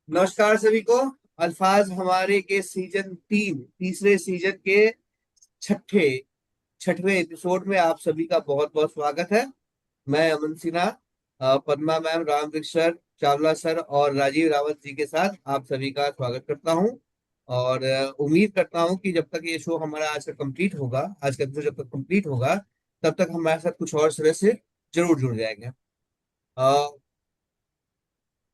नमस्कार सभी को। अल्फाज हमारे के सीजन 3 तीसरे सीजन के छठे छठवें एपिसोड में आप सभी का बहुत बहुत स्वागत है। मैं Aman Sinha, Padma ma'am, Ramvriksh sir, Chawla sir और राजीव रावत जी के साथ आप सभी का स्वागत करता हूं। और उम्मीद करता हूं कि जब तक ये शो हमारा आज का कंप्लीट होगा, आज का एपिसोड जब तक कंप्लीट होगा, तब तक हमारे साथ कुछ और सदस्य जरूर जुड़ जाएंगे।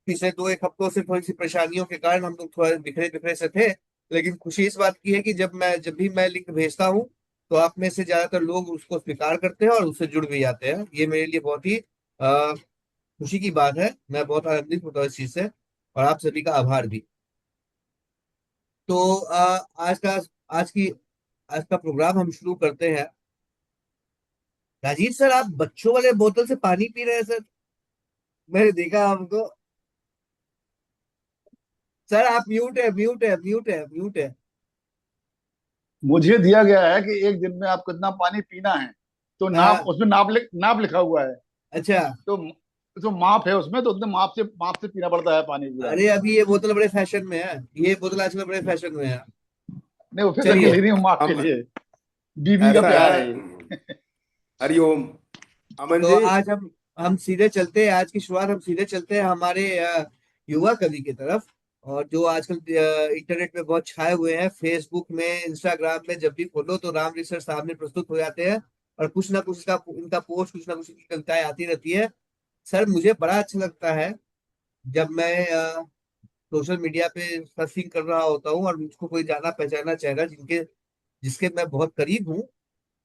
पिछले 2 एक हफ्तों से थोड़ी सी परेशानियों के कारण हम लोग थोड़ा बिखरे बिखरे से थे। लेकिन खुशी इस बात की है कि जब भी मैं लिंक भेजता हूँ, तो आप में से ज्यादातर लोग उसको स्वीकार करते हैं और उससे जुड़ भी जाते हैं। ये मेरे लिए बहुत ही खुशी की बात है। मैं बहुत आनंदित होता हूँ इस चीज से, और आप सभी का आभार भी। तो आज की आज का प्रोग्राम हम शुरू करते हैं। राजीव सर, आप बच्चों वाले बोतल से पानी पी रहे हैं सर। मैंने देखा आपको। सर आप म्यूट है, म्यूट है, म्यूट है, म्यूट है। मुझे दिया गया है कि एक दिन में आपको इतना पानी पीना है। तो नाप, हाँ। उसमें नाप लिखा हुआ है। अच्छा। तो जो माप है उसमें, तो उतने माप से पीना पड़ता है पानी पूरा। अरे अभी ये बोतल बड़े फैशन में है, ये बोतल आजकल बड़े फैशन में है। नहीं, ऑफिसर के चलिए। लिए नहीं, माप के हम लिए। बीबी का ऐसा प्यार है। है। हरिओम। अमन तो जी। आज हम सीधे चलते हैं, आज की शुरुआत हम सीधे चलते हैं हमारे युवा कवि की तरफ। और जो आजकल इंटरनेट में बहुत छाए हुए हैं, फेसबुक में, इंस्टाग्राम में जब भी खोलो तो राम रिसर्च सामने प्रस्तुत हो जाते हैं। और कुछ ना कुछ का इनका पोस्ट, कुछ ना कुछ की कविताएं आती रहती है। सर मुझे बड़ा अच्छा लगता है जब मैं सोशल मीडिया पे सर्फिंग कर रहा होता हूँ और मुझको कोई जाना पहचाना चेहरा जिनके जिसके मैं बहुत करीब हूँ,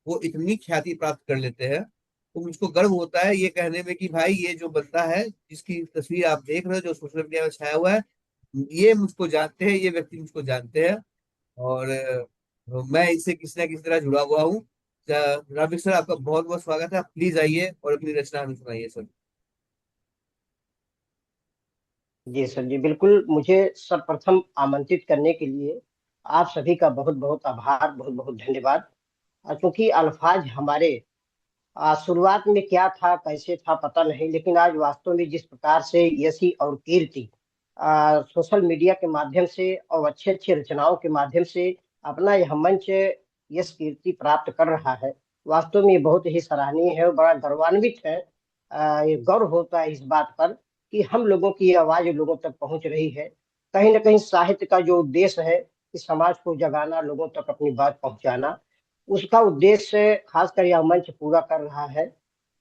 वो इतनी ख्याति प्राप्त कर लेते हैं। तो मुझको गर्व होता है ये कहने में कि भाई ये जो बंदा है, जिसकी तस्वीर आप देख रहे हो, जो सोशल मीडिया में छाया हुआ है, ये मुझको जानते हैं, ये व्यक्ति मुझको जानते हैं। और मैं इससे किसी ना किसी तरह जुड़ा हुआ हूँ। राबिक सर, आपका बहुत बहुत स्वागत है। आप प्लीज आइए और अपनी रचना हमें सुनाइए सर। जी सर जी, बिल्कुल। मुझे सर्वप्रथम आमंत्रित करने के लिए आप सभी का बहुत बहुत आभार, बहुत बहुत धन्यवाद। क्योंकि अल्फाज हमारे शुरुआत में क्या था, कैसे था, पता नहीं, लेकिन आज वास्तव में जिस प्रकार से यशी और कीर्ति सोशल मीडिया के माध्यम से और अच्छे अच्छे रचनाओं के माध्यम से अपना यह मंच यश कीर्ति प्राप्त कर रहा है, वास्तव में ये बहुत ही सराहनीय है और बड़ा गौरवान्वित है। ये गौरव होता है इस बात पर कि हम लोगों की आवाज लोगों तक पहुंच रही है। कहीं ना कहीं साहित्य का जो उद्देश्य है कि समाज को जगाना, लोगों तक अपनी बात पहुंचाना, उसका उद्देश्य खासकर यह मंच पूरा कर रहा है।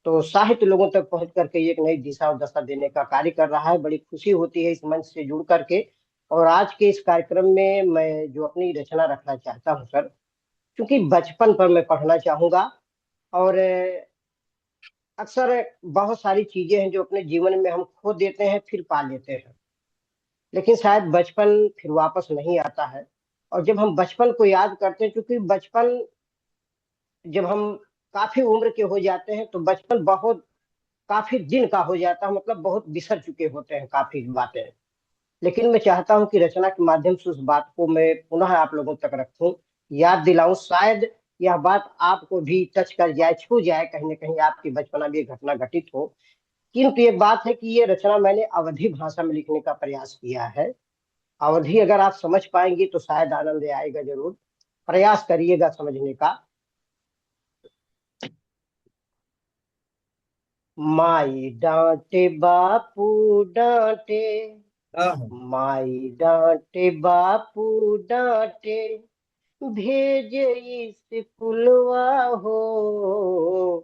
तो साहित्य लोगों तक पहुंच करके एक नई दिशा और दशा देने का कार्य कर रहा है। बड़ी खुशी होती है इस मंच से जुड़ करके। और आज के इस कार्यक्रम में मैं जो अपनी रचना रखना चाहता हूं सर, क्योंकि बचपन पर मैं पढ़ना चाहूंगा। और अक्सर बहुत सारी चीजें हैं जो अपने जीवन में हम खो देते हैं, फिर पा लेते हैं, लेकिन शायद बचपन फिर वापस नहीं आता है। और जब हम बचपन को याद करते हैं, क्योंकि बचपन, जब हम काफी उम्र के हो जाते हैं तो बचपन बहुत काफी दिन का हो जाता है, मतलब बहुत बिसर चुके होते हैं काफी बातें। लेकिन मैं चाहता हूं कि रचना के माध्यम से उस बात को मैं पुनः आप लोगों तक रखूं, याद दिलाऊं। शायद यह बात आपको भी टच कर जाए, छू जाए, कहीं ना कहीं आपकी बचपना में ये घटना घटित हो। किंतु ये बात है कि ये रचना मैंने अवधी भाषा में लिखने का प्रयास किया है। अवधि अगर आप समझ पाएंगे तो शायद आनंद आएगा, जरूर प्रयास करिएगा समझने का। माई डांटे बापू डांटे, हाँ। माई डांटे बापू डांटे, भेजे स्कूलवा हो,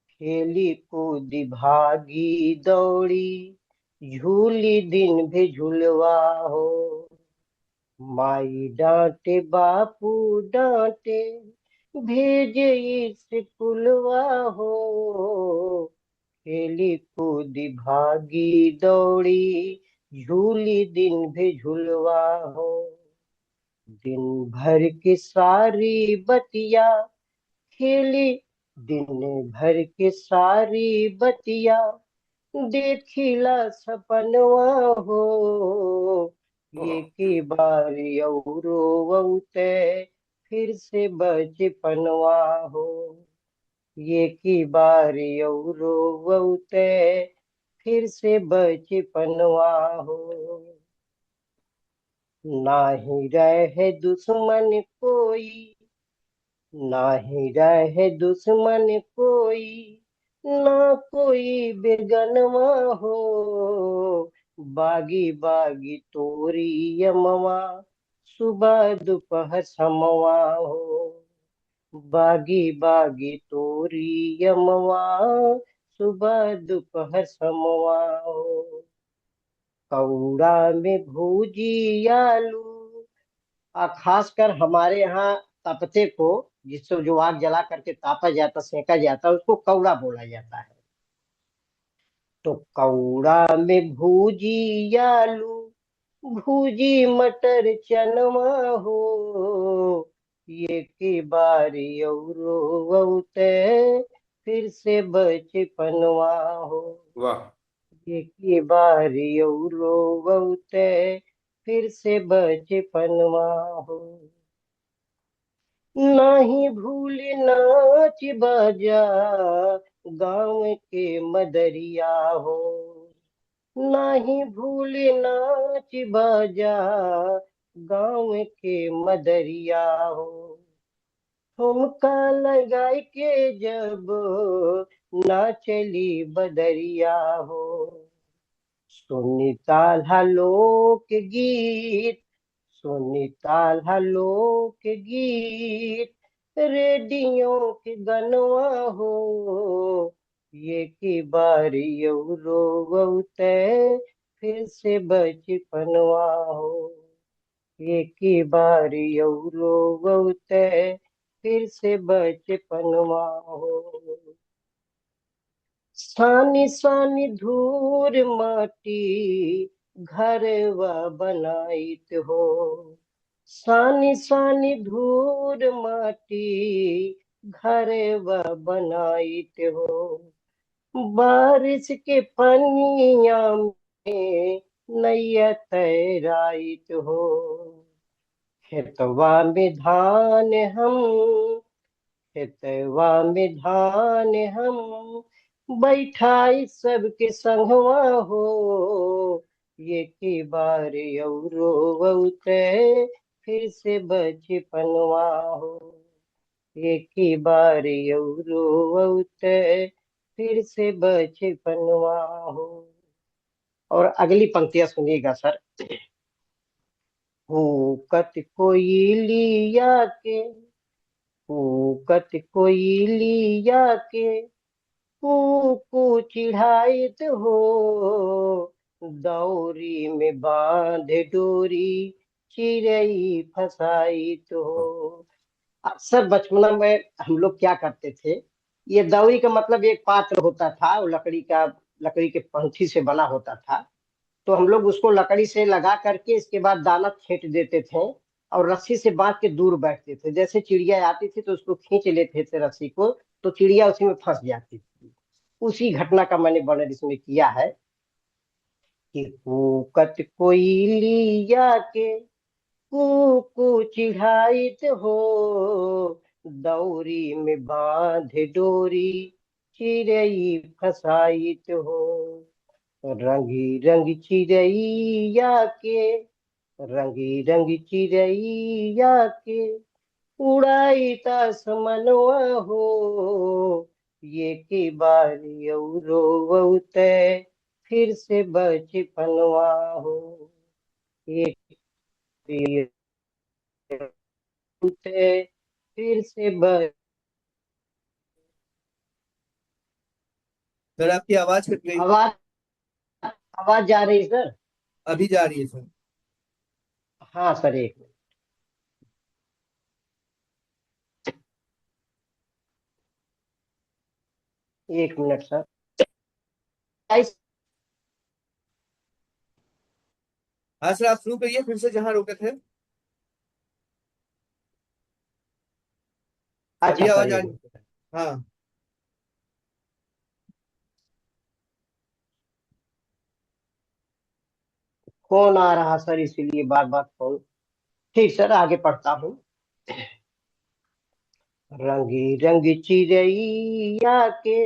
खेली कूदी भागी दौड़ी, झूली दिन भी झूलवा हो। माई डांटे बापू डांटे, भेजे स्कूलवा हो, खेली कूदी भागी दौड़ी, झूली दिन भी झूलवा हो। दिन भर की सारी बतिया खेली, दिन भर की सारी बतिया, देखिला सपनवा हो, ये की बारी औरो वौते, फिर से बचपनवा हो। ये की बारी औरो वौते, फिर से बचपनवा हो। नाही रहे दुश्मन कोई, नाही रहे दुश्मन कोई, ना कोई बेगनवा हो। बागी बागी तोरी यमवा, सुबह दोपहर समवा हो। बागी बागी तोरी यमवा, सुबह दोपहर समवा हो। कौड़ा में भूजी आलू, खासकर हमारे यहाँ तपते को, जिससे जो आग जला करके तापा जाता सेका जाता उसको कौड़ा बोला जाता है। तो कौड़ा में भूजी आलू, भूजी मटर चनवा हो। ये की बारी औरो औते, फिर से बचपनवा हो। वाह। ये की बारी औरो औते, फिर से बचपनवा हो। नहीं भूले नाच बाजा, गाँव के मदरिया हो। नहीं भूले नाच बाजा, गाँव के मदरिया हो। ठुमका लगाई के जब, नाचली बदरिया हो। सुनीता लोक गीत, सुनीता लोक गीत, रेडियो के गनवा हो। ये की बारी औरो औते, फिर से बचपनवा हो। ये की बारी औरो औते, फिर से बचपनवा हो। सानी सानी धूर माटी, घरवा बनाइत हो। सानी सानी धूर माटी, घरवा बनाइत हो। बारिश के पनिया में नैया तैराइत हो। खेतवा में धान हम, खेतवा में धान हम, बैठाई सबके संगवा हो। ये की बार औरो औते, फिर से बचपनवा हो। ये की बार औरो औते, फिर से बचपनवा हो। और अगली पंक्तियां सुनिएगा सर। कूकत कोयलिया के, कूकत कोयलिया के, कू चिढ़ाइत हो। दौरी में बांध डोरी, चिड़ई फसाइत हो। अक्सर बचपना में हम लोग क्या करते थे, ये दौरी का मतलब एक पात्र होता था, वो लकड़ी का, लकड़ी के पंखी से बना होता था। तो हम लोग उसको लकड़ी से लगा करके इसके बाद दाना छींट देते थे, और रस्सी से बांध के दूर बैठते थे। जैसे चिड़िया आती थी तो उसको खींच लेते थे रस्सी को, तो चिड़िया उसी में फंस जाती थी। उसी घटना का मैंने वर्णन इसमें किया है कि कूकत कोयलिया के, कू चिढ़ाइत हो। दौरी में बांध डोरी, चिड़ई फसाइत हो। रंगी रंग चिड़ैया के, रंगी रंग चिड़ैया के, उड़ाई आसमनवा हो। ये की बारी औरो औते, फिर से बचपनवा हो। ये की औते, फिर से बच सर आपकी आवाज कट गई। आवाज, आवाज जा रही है सर? अभी जा रही है सर। हाँ सर, एक मिनट सर। हाँ सर, आप शुरू करिए फिर से जहाँ रोके थे। अभी अच्छा सर, आवाज आ एक रही। मिनट। हाँ। फोन आ रहा सर, इसीलिए बार बार फोन। ठीक सर, आगे पढ़ता हूँ। रंगी रंगी चिड़ैया के,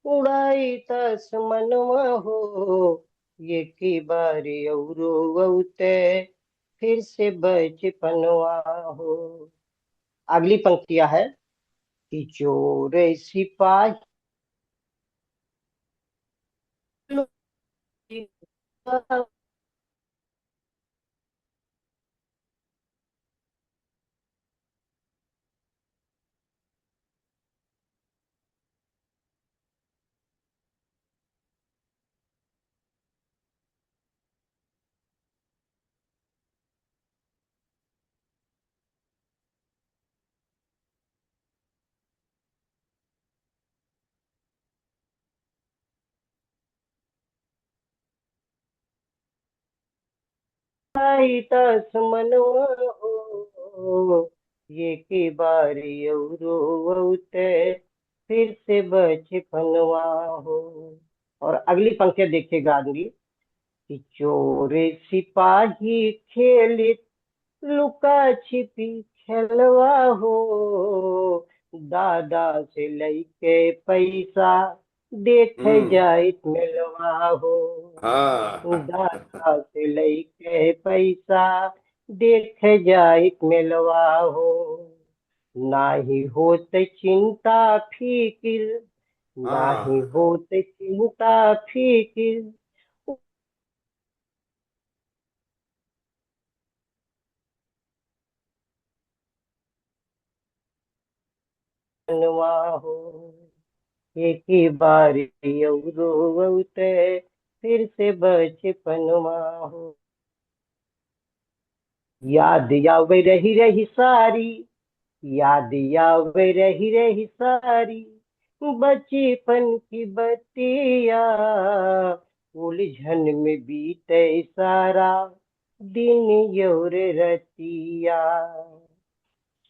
उड़ाई तसमनवा हो। ये की बारी औरो औते, फिर से बचपनवा हो। अगली पंक्तियां है कि चोर सिपाही दस मनवा हो, ये की बारी औते फिर से बचपनवा हो। और अगली पंक्ति देखिए गांधी कि चोर सिपाही खेले लुका छिपी खेलवा हो, दादा से लैके पैसा देखे हम्म। जाइत मिलवा हो। हाँ। दादा से लैके पैसा देखे जाइत मिलवा हो। नाही होत चिंता फिकिर, नाही हाँ। होत चिंता फिकिर, बनवा हो। एक ही बारी औरो औते फिर से बचपनवा हो। याद आवे रही रही सारी, याद आवे रही रही सारी, बचपन की बतिया, उलझन में बीते सारा दिन योर रतिया।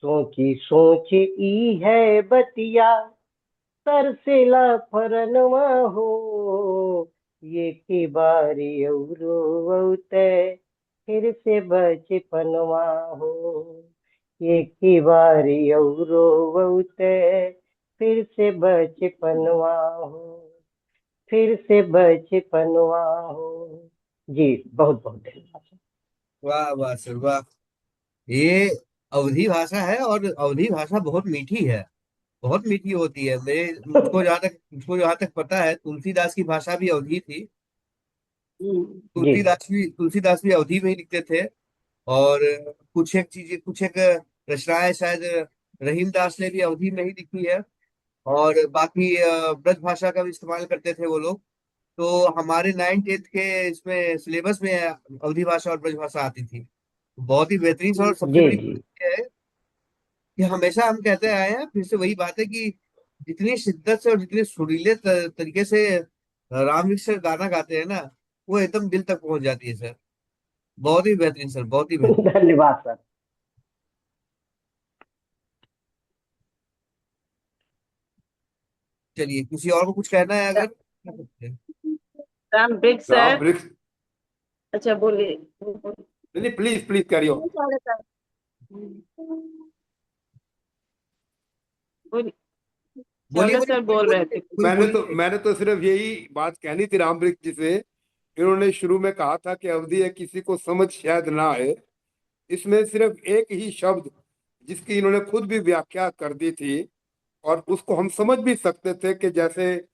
सोची सोची ई है बतिया, तरसेला फरनवा हो, ये की बारी औरो औते फिर से बचपनवा हो। ये की बारी औरो औते फिर से बचपनवा हो, फिर से बचपनवा हो। जी बहुत बहुत धन्यवाद। वाह वाह सर वाह। ये अवधी भाषा है और अवधी भाषा बहुत मीठी है, बहुत मीठी होती है। मेरे मुझको जहाँ तक पता है, तुलसीदास की भाषा भी अवधी थी। जी तुलसीदास भी अवधी में ही लिखते थे। और कुछ एक रचनाएं शायद रहीम दास ने भी अवधी में ही लिखी है। और बाकी ब्रज भाषा का भी इस्तेमाल करते थे वो लोग। तो हमारे 9th 8th के इसमें सिलेबस में अवधी भाषा और ब्रज भाषा आती थी। बहुत ही बेहतरीन सर। और सबसे जी बड़ी जी। बात यह है कि हमेशा हम कहते आए हैं, फिर से वही बात है कि जितनी शिद्दत से और जितने सुरीले तरीके से रामलिंग सर गाना गाते हैं ना, वो एकदम दिल तक पहुंच जाती है सर। बहुत ही बेहतरीन सर, बहुत ही बेहतरीन। धन्यवाद सर। चलिए, किसी और को कुछ कहना है अगर कह सकते हैं। Ram bridge Ram sir. वृक्ष। अच्छा बोलिए। नहीं नहीं, प्लीज प्लीज करियो। बोलिए। बोलिए चौधरी बोलिए सर बोलिए बोल रहे बोलिए, थे। कोई मैंने तो बोलिए। मैंने तो सिर्फ यही बात कहनी थी राम वृक्ष जी से। इन्होंने शुरू में कहा था कि अवधि है, किसी को समझ शायद ना आए। इसमें सिर्फ एक ही शब्द जिसकी इन्होंने खुद भी व्याख्या कर दी थी, और उसको हम समझ भी सकते थे कि जैसे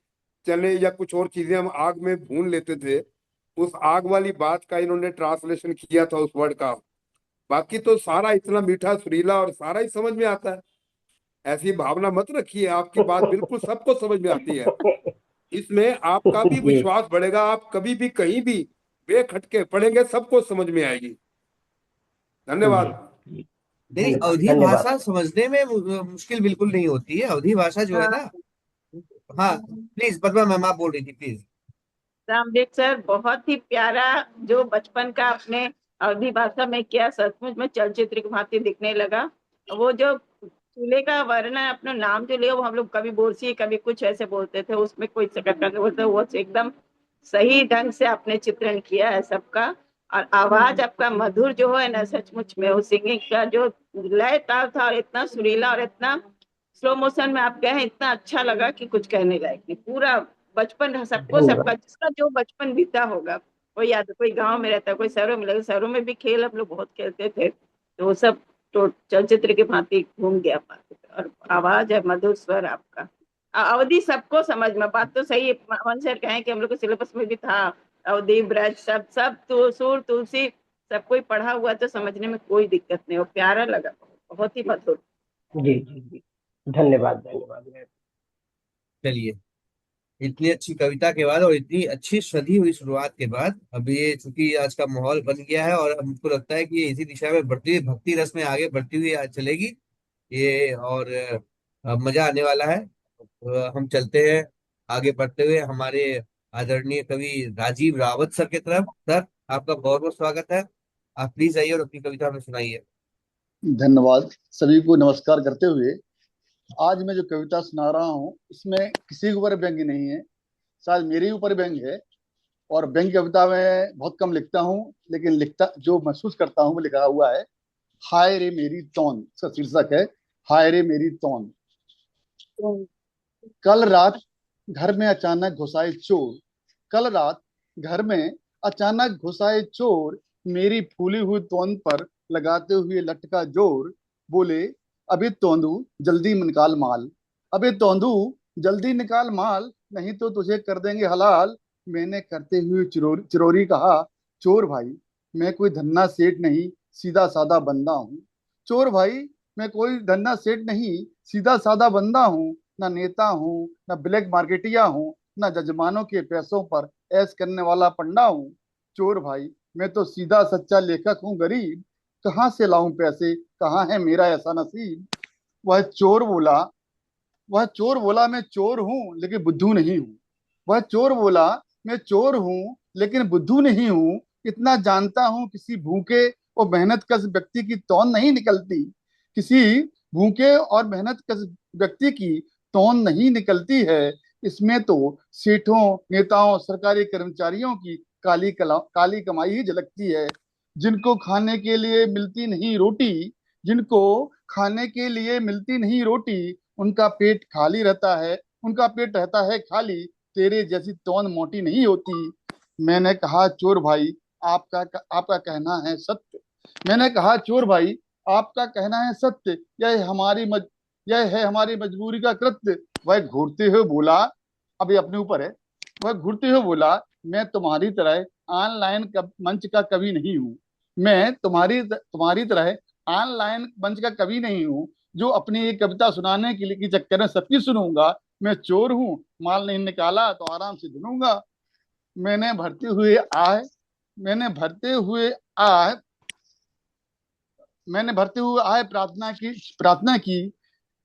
चने या कुछ और चीजें हम आग में भून लेते थे, उस आग वाली बात का इन्होंने ट्रांसलेशन किया था उस वर्ड का। बाकी तो सारा इतना मीठा सुरीला और सारा ही समझ में आता है। ऐसी भावना मत रखिए, आपकी बात बिल्कुल सबको समझ में आती है। इसमें आपका भी जी विश्वास बढ़ेगा, आप कभी भी कहीं भी बेखटके पढ़ेंगे, सबको समझ में आएगी। जी धन्यवाद। जी। नहीं, धन्यवाद अवधी धन्यवाद भाषा सर। समझने में मुश्किल बिल्कुल नहीं होती है। अवधी भाषा जो है हाँ। ना। हाँ प्लीज, पद्मा मैम आप बोल रही थी, प्लीज। रामदेव सर बहुत ही प्यारा जो बचपन का अपने अवधी भाषा में किया, सचमुच में चलचित्र की भांति दिखने लगा। वो जो चूल्हे का वर्ण है, अपना नाम जो लिया, वो हम लोग कभी बोरसी कभी कुछ ऐसे बोलते थे, उसमें कोई सकत करके बोलते, वो एकदम सही ढंग से आपने चित्रण किया है सबका। और आवाज आपका मधुर जो है ना, सचमुच में वो सिंगिंग का जो लय ताल था, और इतना सुरीला और इतना स्लो मोशन में आप गए हैं, इतना अच्छा लगा कि कुछ कहने लायक नहीं। पूरा बचपन सबको, सबका धन्यवाद जिसका जो बचपन बीता होगा कोई याद, कोई गांव में रहता है, कोई शहरों में, लगे शहरों में भी खेल हम लोग बहुत खेलते थे, तो वो सब तो चलचित्र की भांति घूम गया पाते थे। और आवाज है, मधुर स्वर आपका, अवधि सबको समझ में, बात तो सही है, मन सर कहें कि हम लोग के सिलेबस में भी था, अवधि ब्रज सब सब तो सुर तुलसी सब कोई पढ़ा हुआ, तो समझने में कोई दिक्कत नहीं, वो प्यारा लगा, बहुत ही मधुर। जी जी जी, धन्यवाद धन्यवाद। चलिए, इतनी अच्छी कविता के बाद और इतनी अच्छी सधी हुई शुरुआत के बाद अब ये चूंकि आज का माहौल बन गया है और अब मुझको लगता है कि ये इसी दिशा में बढ़ती हुई भक्ति रस में आगे बढ़ती हुई आज चलेगी ये, और मजा आने वाला है। हम चलते हैं आगे बढ़ते हुए हमारे आदरणीय कवि राजीव रावत सर की तरफ। सर, आपका बहुत बहुत स्वागत है। आप प्लीज आइए और अपनी कविता हमें सुनाइए। धन्यवाद। सभी को नमस्कार करते हुए आज मैं जो कविता सुना रहा हूँ इसमें किसी के ऊपर व्यंग्य नहीं है, शायद मेरे ऊपर व्यंग्य है। और व्यंग्य कविता में बहुत कम लिखता हूँ, लेकिन लिखता जो महसूस करता हूँ वो लिखा हुआ है। हाय रे मेरी तौन, इसका शीर्षक है हाय रे मेरी तौन। कल रात घर में अचानक घुसाए चोर, कल रात घर में अचानक घुसाए चोर, मेरी फूली हुई तौन पर लगाते हुए लटका जोर। बोले अबे तोंदू जल्दी निकाल माल, अबे तोंदू जल्दी निकाल माल, नहीं तो तुझे कर देंगे हलाल। मैंने करते हुए चिरोरी कहा, चोर भाई मैं कोई धन्ना सेठ नहीं, सीधा सादा बंदा हूँ। चोर भाई मैं कोई धन्ना सेठ नहीं, सीधा सादा बंदा हूँ। ना नेता हूँ, ना ब्लैक मार्केटिया हूँ, ना जजमानों के पैसों पर ऐश करने वाला पंडा हूँ। चोर भाई मैं तो सीधा सच्चा लेखक हूँ गरीब, कहाँ से लाऊं पैसे, कहाँ है मेरा ऐसा नसीब। वह चोर बोला वह चोर बोला मैं चोर हूँ लेकिन बुद्धू नहीं हूँ। वह चोर बोला मैं चोर हूँ लेकिन बुद्धू नहीं हूँ। इतना जानता हूँ किसी भूखे और मेहनत कश व्यक्ति की तौन नहीं निकलती, किसी भूखे और मेहनत कश व्यक्ति की तौन नहीं निकलती है। इसमें तो सेठों, नेताओं, सरकारी कर्मचारियों की काली कमाई ही झलकती है। जिनको खाने के लिए मिलती नहीं रोटी, जिनको खाने के लिए मिलती नहीं रोटी, उनका पेट खाली रहता है, उनका पेट रहता है खाली। तेरे जैसी तौन मोटी नहीं होती। मैंने कहा चोर भाई आपका आपका कहना है सत्य, मैंने कहा चोर भाई आपका कहना है सत्य, यह है हमारी मजबूरी का कृत्य। वह घूरते हुए बोला, अभी अपने ऊपर है, वह घूरते हुए बोला मैं तुम्हारी तरह ऑनलाइन मंच का कवि नहीं हूँ, मैं तुम्हारी तुम्हारी तरह ऑनलाइन मंच का कवि नहीं हूँ जो अपनी एक कविता सुनाने के लिए की चक्कर में सबकी सुनूंगा। मैं चोर हूँ, माल नहीं निकाला तो आराम से ढूंढूंगा। मैंने भरते हुए आए मैंने भरते हुए आए मैंने भरते हुए आए प्रार्थना की,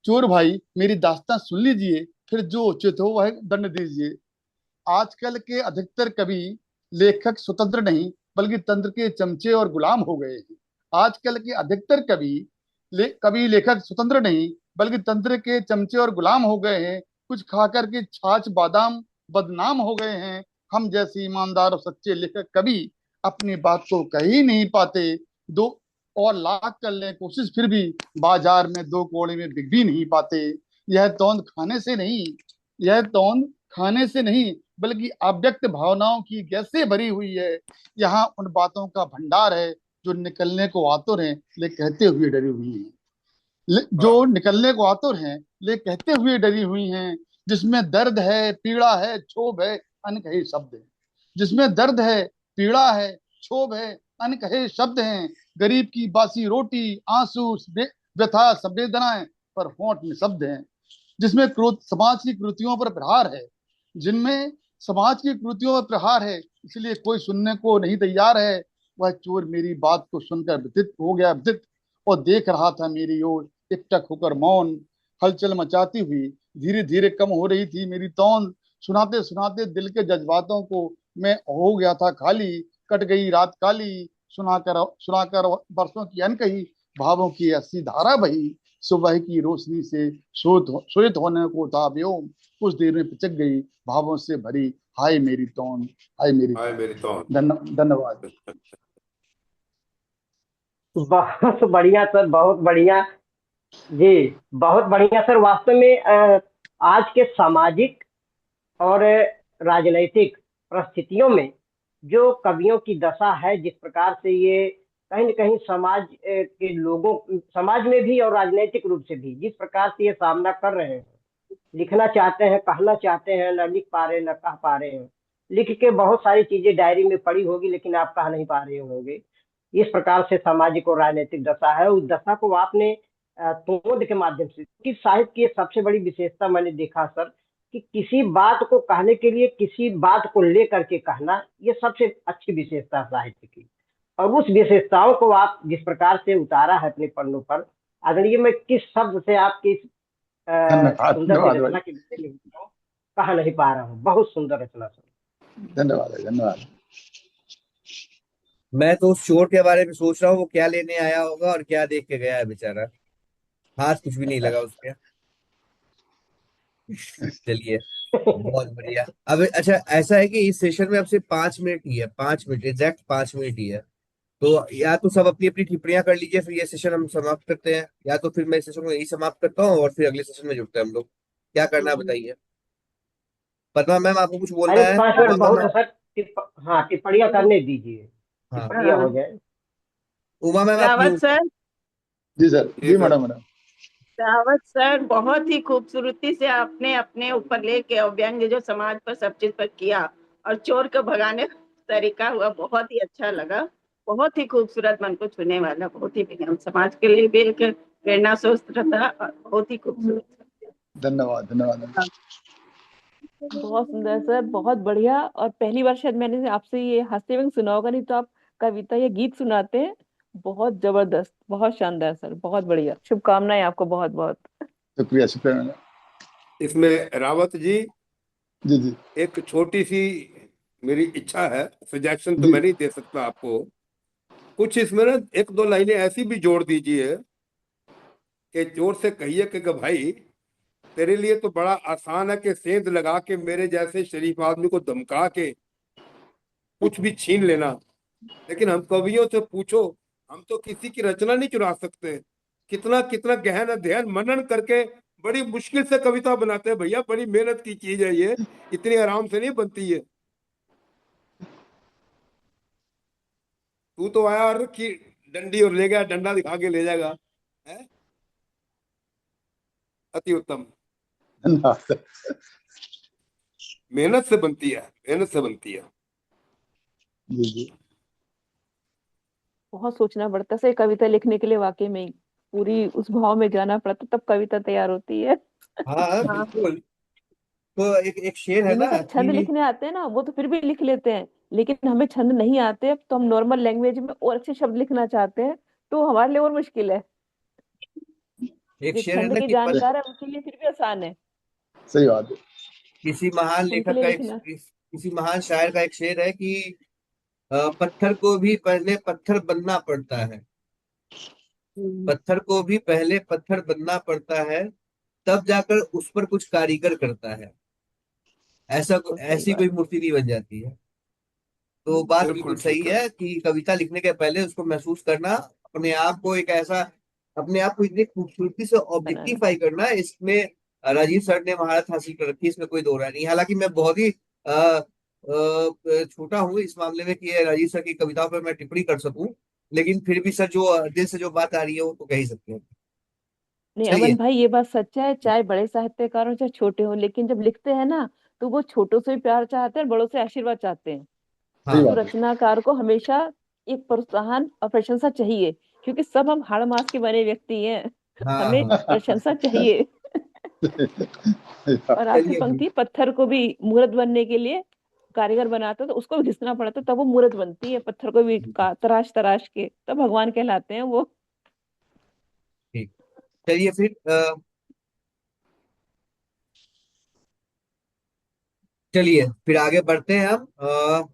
चोर भाई मेरी दास्तां सुन लीजिए, फिर जो उचित हो वह दंड दीजिए। आजकल के अधिकतर कवि लेखक स्वतंत्र नहीं बल्कि तंत्र के चमचे और गुलाम हो गए हैं। आजकल के अधिकतर कवि लेखक स्वतंत्र नहीं बल्कि तंत्र के चमचे और गुलाम हो गए हैं। कुछ खाकर के छाछ बादाम बदनाम हो गए हैं। हम जैसे ईमानदार और सच्चे लेखक कवि अपनी बात को कह ही नहीं पाते। दो और लाख कर लें कोशिश फिर भी बाजार में दो कौड़े में बिक भी नहीं पाते। यह तौंद खाने से नहीं यह तौंद खाने से नहीं बल्कि अव्यक्त भावनाओं की गैस से भरी हुई है। यहाँ उन बातों का भंडार है जो निकलने को आतुर हैं ले कहते हुए डरी हुई हैं, जो निकलने को आतुर हैं ले कहते हुए डरी हुई हैं। जिसमें दर्द है, पीड़ा है, क्षोभ है, अनकहे शब्द है। जिसमें दर्द है, पीड़ा है, क्षोभ है, अनकहे शब्द हैं। गरीब की बासी रोटी, आंसू, व्यथा, संवेदनाएं पर होंठ में शब्द हैं। जिसमें क्रोध समाज की कृतियों पर प्रहार है, जिनमें समाज की कृतियों पर प्रहार है, इसलिए कोई सुनने को नहीं तैयार है। वह चोर मेरी बात को सुनकर व्यथित हो गया, व्यथित, और देख रहा था मेरी ओर एकटक होकर मौन। हलचल मचाती हुई धीरे धीरे कम हो रही थी मेरी तौन। सुनाते सुनाते दिल के जज्बातों को मैं हो गया था खाली। कट गई रात काली, सुनाकर सुनाकर बरसों की अनकही भावों की ऐसी धारा बही। सुबह की रोशनी से श्वेत होने को था व्योम, कुछ देर में पिचक गई भावों से भरी। हाय मेरी तौन, हाय मेरी तौन। धन्यवाद। बहुत बढ़िया सर, बहुत बढ़िया जी, बहुत बढ़िया सर। वास्तव में आज के सामाजिक और राजनैतिक परिस्थितियों में जो कवियों की दशा है, जिस प्रकार से ये कहीं न कहीं समाज के लोगों, समाज में भी और राजनीतिक रूप से भी जिस प्रकार से ये सामना कर रहे हैं, लिखना चाहते हैं, कहना चाहते हैं, न लिख पा रहे, न कह पा रहे हैं। लिख के बहुत सारी चीजें डायरी में पड़ी होगी, लेकिन आप कह नहीं पा रहे होंगे। इस प्रकार से सामाजिक और राजनीतिक दशा है। उस दशा को आपने तोड़ के माध्यम से, कि साहित्य की सबसे बड़ी विशेषता मैंने देखा सर, कि किसी बात को कहने के लिए किसी बात को लेकर के कहना, ये सबसे अच्छी विशेषता साहित्य की। और उस विशेषताओं को आप जिस प्रकार से उतारा है अपने पन्नों पर, अगर ये मैं किस शब्द से आपकी धन्यवाद सुंदर सी धन्यवाद भाई। रचना के विषय में कहा नहीं पा रहा हूँ। बहुत सुंदर रचना सर। धन्यवाद भाई, धन्यवाद। मैं तो उस चोर के बारे में सोच रहा हूँ, वो क्या लेने आया होगा और क्या देख के गया है बेचारा। हाथ कुछ भी नहीं लगा उसके। चलिए, बहुत बढ़िया। अब अच्छा, ऐसा है कि इस सेशन में अब सिर्फ 5 मिनट ही है, 5 मिनट, एग्जैक्ट 5 मिनट ही है। तो या तो सब अपनी अपनी टिप्पणियां कर लीजिए, फिर ये सेशन हम समाप्त करते हैं, या तो फिर मैं इस सेशन को यही समाप्त करता हूँ और फिर अगले सेशन में जुड़ते हैं हम लोग। क्या करना है बताइए। पद्मा मैम, आपको कुछ बोलना अरे है? 5 मिनट उमा बहुत है मैम। सर। हाँ, टिप्पणियां करने दीजिए, हाँ, टिप्पणियां हो जाए। उमा मैम आप रावत म्यूट। सर, जी सर, जी जी sir. Madam, madam. Rawat sir, बहुत ही खूबसूरती से आपने अपने ऊपर लेके और व्यंग जो समाज पर सब चीज पर किया, और चोर को भगाने का तरीका हुआ, बहुत ही अच्छा लगा। बहुत ही खूबसूरत, मन को छूने वाला, बहुत ही हम समाज के लिए भी एक प्रेरणा स्रोत था, और बहुत ही खूबसूरत। धन्यवाद धन्यवाद। बहुत सुंदर सर, बहुत बढ़िया। और पहली बार शायद मैंने आपसे ये हंसते हुए सुना होगा, नहीं तो आप कविता या गीत सुनाते हैं। बहुत जबरदस्त, बहुत शानदार सर, बहुत बढ़िया। शुभकामनाएं आपको बहुत बहुत। शुक्रिया शुक्रिया मैडम। इसमें रावत जी, जी जी एक छोटी सी मेरी इच्छा है, सजेशन तो जी। मैं नहीं दे सकता आपको। कुछ इसमें ना एक दो लाइनें ऐसी भी जोड़ दीजिए कि जोर से कहिए कि भाई, तेरे लिए तो बड़ा आसान है कि सेंध लगा के मेरे जैसे शरीफ आदमी को धमका के कुछ भी छीन लेना, लेकिन हम कवियों से पूछो, हम तो किसी की रचना नहीं चुरा सकते। कितना कितना गहन अध्ययन मनन करके बड़ी मुश्किल से कविता बनाते हैं भैया, बड़ी मेहनत की चीज है ये, इतनी आराम से नहीं बनती है। तू तो आया और रखी डंडी और ले गया, डंडा दिखा के ले जाएगा, है? अति उत्तम। धन्यवाद। मेहनत से बनती है, मेहनत से बनती है। जी जी। बहुत सोचना पड़ता है सर कविता लिखने के लिए, वाकई में ही पूरी उस भाव में जाना पड़ता, तब कविता तैयार होती है। हाँ हाँ, बिल्कुल। तो एक शेर है जिन्हें ना सर छंद कि लिखने आते हैं ना, वो तो फिर भी लिख लेते हैं, लेकिन हमें छंद नहीं आते, तो हम नॉर्मल लैंग्वेज में और अच्छे शब्द लिखना चाहते हैं, तो हमारे लिए और मुश्किल है। एक जो शेर है छंद ना के कि जानकार है उनके लिए फिर भी आसान है, सही बात है। किसी महान उनके लेखक लिए का लिखना। किसी महान शायर का एक शेर है कि पत्थर को भी पहले पत्थर बनना पड़ता है। पत्थर को भी पहले पत्थर बनना पड़ता है, तब जाकर उस पर कुछ कारीगर करता है। बिल्कुल सही ऐसी कोई बात। मूर्ति नहीं बन जाती है। तो बात बिल्कुल बिल्कुल सही ठीक है। है कि कविता लिखने के पहले उसको महसूस करना, अपने आप को एक ऐसा, अपने आप को इतनी खूबसूरती से बनाना। ऑब्जेक्टिफाई करना, इसमें राजीव सर ने महारत हासिल कर रखी है, इसमें कोई दो राय नहीं। हालांकि मैं बहुत ही छोटा हूँ इस मामले में कि राजीव सर की कविताओं पर मैं टिप्पणी कर सकूं, लेकिन फिर भी सर जो दिल से जो बात आ रही है वो तो कह ही सकते हैं। नहीं चलिए। अमन भाई, ये बात सच है, चाहे बड़े साहित्यकार हो चाहे छोटे हो, लेकिन जब लिखते हैं ना, तो वो छोटों से भी प्यार चाहते हैं और बड़ों से आशीर्वाद चाहते हैं। सही हाँ तो बात है। रचनाकार को हमेशा एक प्रोत्साहन और प्रशंसा चाहिए, क्योंकि सब हम हाड़ मास के बने व्यक्ति हैं। हाँ हमें हाँ। प्रशंसा चाहिए। सही बात। और आखिरी चलिए, पंक्ति, पत्थर को भी मूर्त बनने के लिए कारीगर बनाता है, तो उसको भी घिसना पड़ता है, तब वो मूर्त बनती है। पत्थर को भी तराश तराश के तब भगवान कहलाते हैं वो। ठीक। चलिए फिर चलिए फिर आगे बढ़ते हैं हम।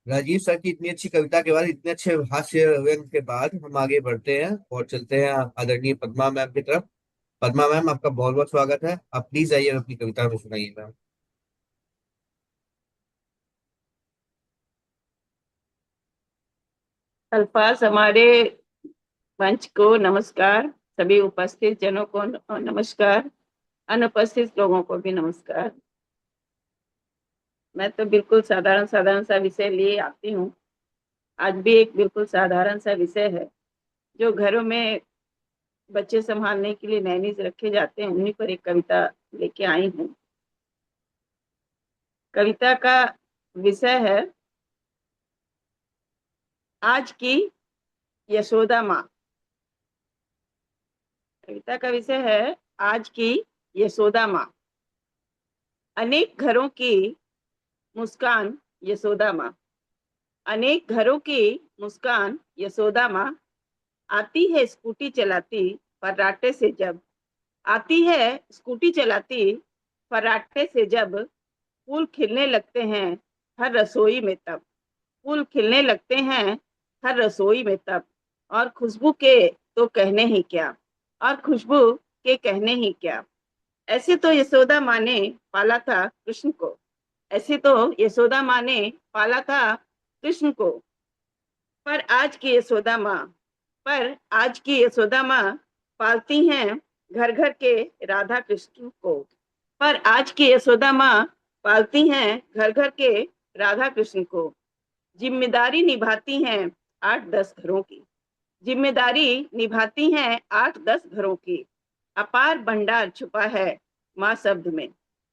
राजीव सर की इतनी अच्छी कविता के बाद, इतने अच्छे हास्य व्यंग के बाद हम आगे बढ़ते हैं और चलते हैं आदरणीय पद्मा मैम की तरफ। पद्मा मैम, आपका बहुत बहुत स्वागत है। आप प्लीज आइए, अपनी कविता में सुनाइए मैम। अल्फाज हमारे मंच को नमस्कार, सभी उपस्थित जनों को नमस्कार, अनुपस्थित लोगों को भी नमस्कार। मैं तो बिल्कुल साधारण साधारण सा विषय लिए आती हूँ। आज भी एक बिल्कुल साधारण सा विषय है जो घरों में बच्चे संभालने के लिए नैनीज रखे जाते हैं, उन्हीं पर एक कविता लेके आई हूँ। कविता का विषय है आज की यशोदा माँ। कविता का विषय है आज की यशोदा माँ। अनेक घरों की मुस्कान यशोदा माँ, अनेक घरों की मुस्कान यशोदा माँ। आती है स्कूटी चलाती फर्राटे से जब, आती है स्कूटी चलाती फर्राटे से जब, फूल खिलने लगते हैं हर रसोई में तब, फूल खिलने लगते हैं हर रसोई में तब। और खुशबू के तो कहने ही क्या, और खुशबू के कहने ही क्या। ऐसे तो यशोदा माँ ने पाला था कृष्ण को, ऐसे तो यशोदा माँ ने पाला था कृष्ण को। पर आज की यशोदा माँ, पर आज की यशोदा माँ पालती हैं घर घर के राधा कृष्ण को। पर आज की यशोदा माँ पालती हैं घर घर के राधा कृष्ण को। जिम्मेदारी निभाती हैं 8-10 घरों की, जिम्मेदारी निभाती हैं 8-10 घरों की। अपार भंडार छुपा है माँ शब्द में,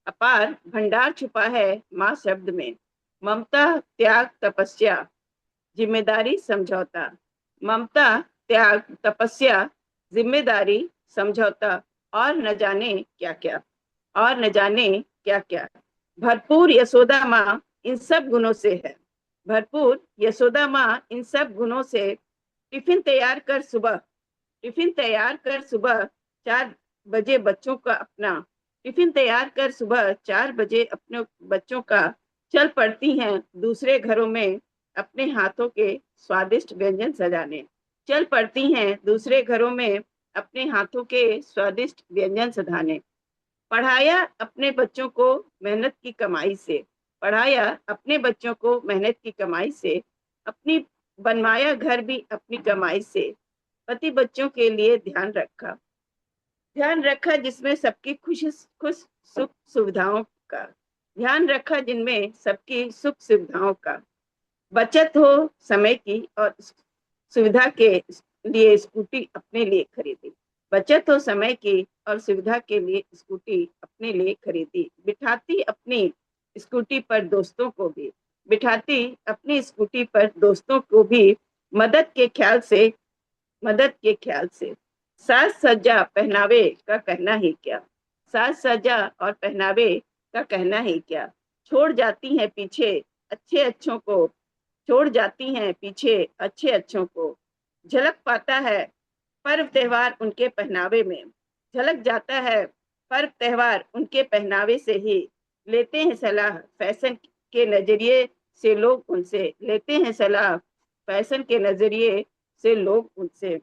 अपार भंडार छुपा है माँ शब्द में। ममता त्याग तपस्या जिम्मेदारी समझौता, ममता त्याग तपस्या जिम्मेदारी समझौता, और न जाने क्या क्या, और न जाने क्या क्या। भरपूर यशोदा माँ इन सब गुणों से है, भरपूर यशोदा माँ इन सब गुणों से। टिफिन तैयार कर सुबह, टिफिन तैयार कर सुबह 4 बजे बच्चों का अपना, टिफिन तैयार कर सुबह 4 बजे अपने बच्चों का। चल पड़ती हैं दूसरे घरों में अपने हाथों के स्वादिष्ट व्यंजन सजाने, चल पड़ती हैं दूसरे घरों में अपने हाथों के स्वादिष्ट व्यंजन सजाने। पढ़ाया अपने बच्चों को मेहनत की कमाई से, पढ़ाया अपने बच्चों को मेहनत की कमाई से। अपनी बनवाया घर भी अपनी कमाई से। पति बच्चों के लिए ध्यान रखा, ध्यान रखा जिसमें सबकी खुश सुख सुविधाओं का, ध्यान रखा जिनमें सबकी सुख सुविधाओं का। बचत हो समय की और सुविधा के लिए स्कूटी अपने लिए खरीदी, बचत हो समय की और सुविधा के लिए स्कूटी अपने लिए खरीदी। बिठाती अपनी स्कूटी पर दोस्तों को भी, बिठाती अपनी स्कूटी पर दोस्तों को भी, मदद के ख्याल से, मदद के ख्याल से। साज सज्जा पहनावे का कहना ही क्या, साज सज्जा और पहनावे का कहना ही क्या। छोड़ जाती हैं पीछे अच्छे अच्छों को, छोड़ जाती हैं पीछे अच्छे अच्छों को। झलक पाता है पर्व त्योहार उनके पहनावे में, झलक जाता है पर्व त्योहार उनके पहनावे से ही। लेते हैं सलाह फैशन के नजरिए से लोग उनसे, लेते हैं सलाह फैशन के नजरिए से लोग उनसे।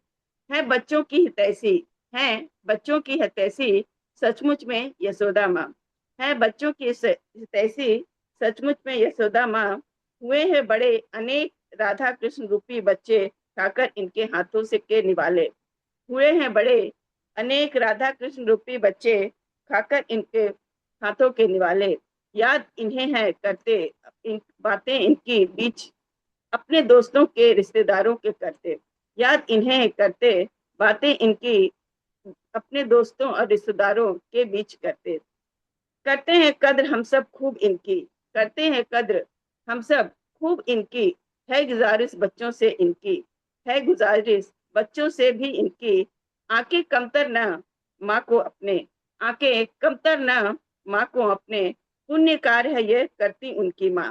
है बच्चों की हितैषी, है बच्चों की हितैषी सचमुच में यशोदा माँ, है बच्चों की हितैषी सचमुच में यशोदा माँ। हुए हैं बड़े अनेक राधा कृष्ण रूपी बच्चे खाकर इनके हाथों से के निवाले, हुए हैं बड़े अनेक राधा कृष्ण रूपी बच्चे खाकर इनके हाथों के निवाले। याद इन्हें है करते इन बातें इनकी बीच अपने दोस्तों के रिश्तेदारों के करते, याद इन्हें करते बातें इनकी अपने दोस्तों और रिश्तेदारों के बीच करते। करते हैं कद्र हम सब खूब इनकी, करते हैं कद्र हम सब खूब इनकी। है गुजारिश बच्चों से इनकी, है गुजारिश बच्चों से भी इनकी। आंखें कमतर न माँ को अपने, आंखें कमतर न माँ को अपने। पुण्य कार्य है ये करती उनकी माँ,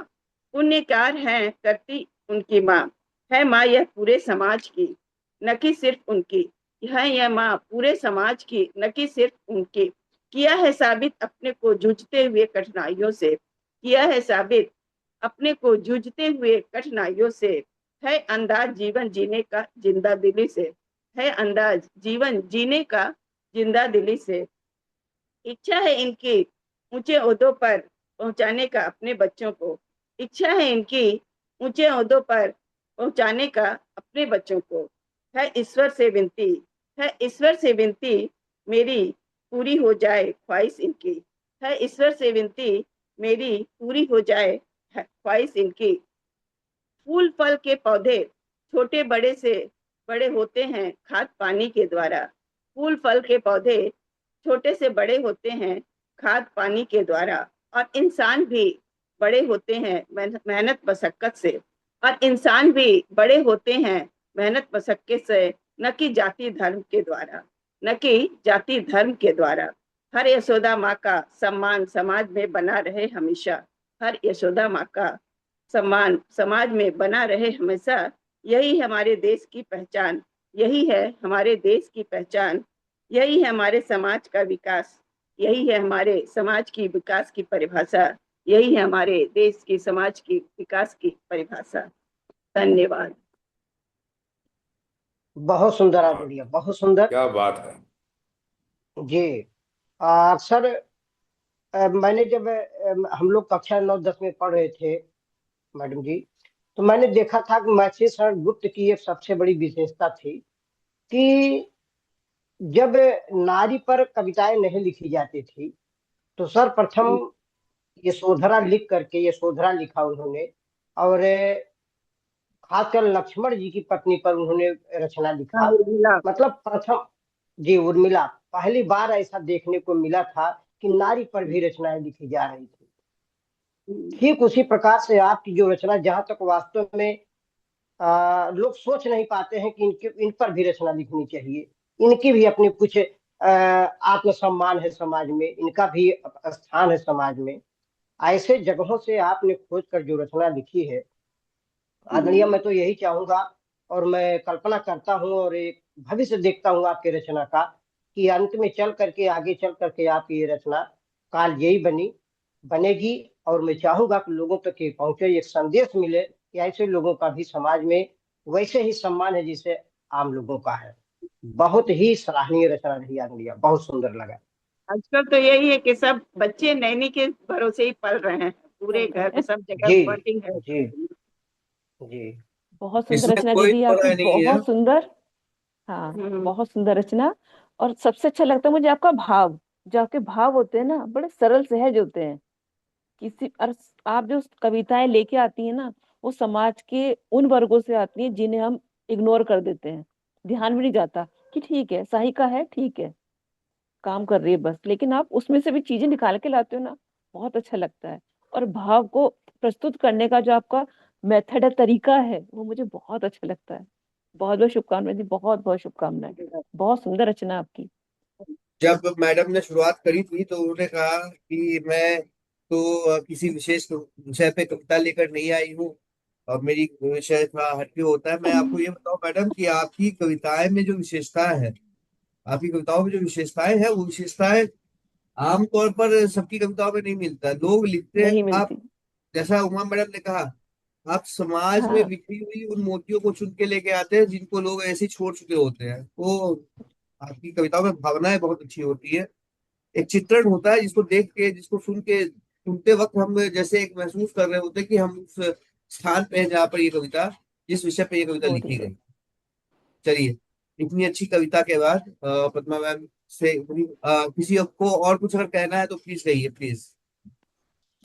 पुण्य कार्य है करती उनकी माँ। है माँ यह पूरे समाज की न कि सिर्फ उनकी, है यह माँ पूरे समाज की न कि सिर्फ उनकी। किया है साबित अपने को जूझते हुए कठिनाइयों से, किया है साबित अपने को जूझते हुए कठिनाइयों से। है अंदाज जीवन जीने का जिंदा दिली से, है अंदाज जीवन जीने का जिंदा दिली से। इच्छा है इनकी ऊंचे ओहदों पर पहुंचाने का अपने बच्चों को, इच्छा है इनकी ऊंचे ओहदों पर पहुंचाने का अपने बच्चों को। है ईश्वर से विनती, है ईश्वर से विनती मेरी पूरी हो जाए ख्वाहिश इनकी, है ईश्वर से विनती मेरी पूरी हो जाए ख्वाहिश इनकी। फूल फल के पौधे छोटे बड़े से बड़े होते हैं खाद पानी के द्वारा। फूल फल के पौधे छोटे से बड़े होते हैं खाद पानी के द्वारा। और इंसान भी बड़े होते हैं मेहनत मशक्कत से। और इंसान भी बड़े होते हैं मेहनत मशक्कत से, न कि जाति धर्म के द्वारा, न कि जाति धर्म के द्वारा। हर यशोदा माँ का सम्मान समाज में बना रहे हमेशा। हर यशोदा माँ का सम्मान समाज में बना रहे हमेशा। यही हमारे देश की पहचान, यही है हमारे देश की पहचान, यही है हमारे समाज का विकास, यही है हमारे समाज की विकास की परिभाषा, यही है हमारे देश की समाज की विकास की परिभाषा। धन्यवाद। बहुत सुंदर आदरणीय, बहुत सुंदर। क्या बात है। जी। अक्सर मैंने जब हम लोग कक्षा 9-10 में पढ़ रहे थे मैडम जी, तो मैंने देखा था कि महर्षि शरण गुप्त की एक सबसे बड़ी विशेषता थी कि जब नारी पर कविताएं नहीं लिखी जाती थी तो सर्वप्रथम यशोधरा लिख करके, यशोधरा लिखा उन्होंने। और खासकर लक्ष्मण जी की पत्नी पर उन्होंने रचना लिखा। उर्मिला। मतलब प्रथम, जी, उर्मिला, पहली बार ऐसा देखने को मिला था कि नारी पर भी रचनाएं लिखी जा रही थी। ठीक उसी प्रकार से आपकी जो रचना, जहां तक वास्तव में लोग सोच नहीं पाते हैं कि इन पर भी रचना लिखनी चाहिए। इनकी भी अपनी कुछ आत्मसम्मान है समाज में, इनका भी स्थान है समाज में। ऐसे जगहों से आपने खोज कर जो रचना लिखी है आदरणीय, मैं तो यही चाहूंगा और मैं कल्पना करता हूँ और एक भविष्य देखता हूँ आपके रचना का, कि अंत में चल करके, आगे चल करके आपकी ये रचना काल यही बनेगी। और मैं चाहूंगा कि लोगों तक ये पहुंचे, एक संदेश मिले कि ऐसे लोगों का भी समाज में वैसे ही सम्मान है जैसे आम लोगों का है। बहुत ही सराहनीय रचना रही आदरणीय, बहुत सुंदर लगा। आजकल तो यही है कि सब बच्चे नैनी के भरोसे ही पल रहे हैं, पूरे घर में सब जगह जी। बॉन्डिंग है। जी। जी। बहुत सुंदर इसमें रचना कोई दीदी दो आपकी, राय नहीं है। बहुत सुंदर। हाँ, हम्म। बहुत सुंदर रचना। और सबसे अच्छा लगता है मुझे आपका भाव। जो आपके भाव होते हैं ना, बड़े सरल सहज होते हैं। किसी और आप जो कविताएं लेके आती हैं ना, वो समाज के उन वर्गों से आती हैं जिन्हें हम इग्नोर कर देते हैं। ध्यान भी नहीं जाता कि ठीक है, सहायिका है, ठीक है, काम कर रही है बस। लेकिन आप उसमें से भी चीजें निकाल के लाते हो ना, बहुत अच्छा लगता है। और भाव को प्रस्तुत करने का जो आपका मेथड है, तरीका है, वो मुझे बहुत अच्छा लगता है। बहुत बहुत शुभकामनाएं जी, बहुत बहुत शुभकामनाएं। बहुत सुंदर रचना आपकी। जब मैडम ने शुरुआत करी थी तो उन्होंने कहा कि मैं तो किसी विशेष विषय पे कविता लेकर नहीं आई हूँ और मेरी विषय थोड़ा हटके होता है। मैं आपको ये बताऊं मैडम कि आपकी कविताएं में जो विशेषताएं हैं, आपकी कविताओं में जो विशेषताएं हैं, वो विशेषताएं आमतौर पर सबकी कविताओं में नहीं मिलता। लोग लिखते हैं, नहीं आप मिलती। जैसा उमा मैडम ने कहा, आप समाज में हाँ। बिखरी हुई उन मोतियों को चुन के लेके आते हैं जिनको लोग ऐसे ही छोड़ चुके होते हैं। तो आपकी कविताओं में भावनाएं बहुत अच्छी होती है। एक चित्रण होता है जिसको देख के, जिसको सुन के, सुनते वक्त हम जैसे एक महसूस कर रहे होते हैं कि हम उस स्थान पे हैं जहाँ पर ये कविता, जिस विषय पे ये कविता हो रही लिखी है। गई। चलिए, इतनी अच्छी कविता के बाद पद्मा मैम से किसी को और कुछ अगर कहना है तो प्लीज कहिए, प्लीज।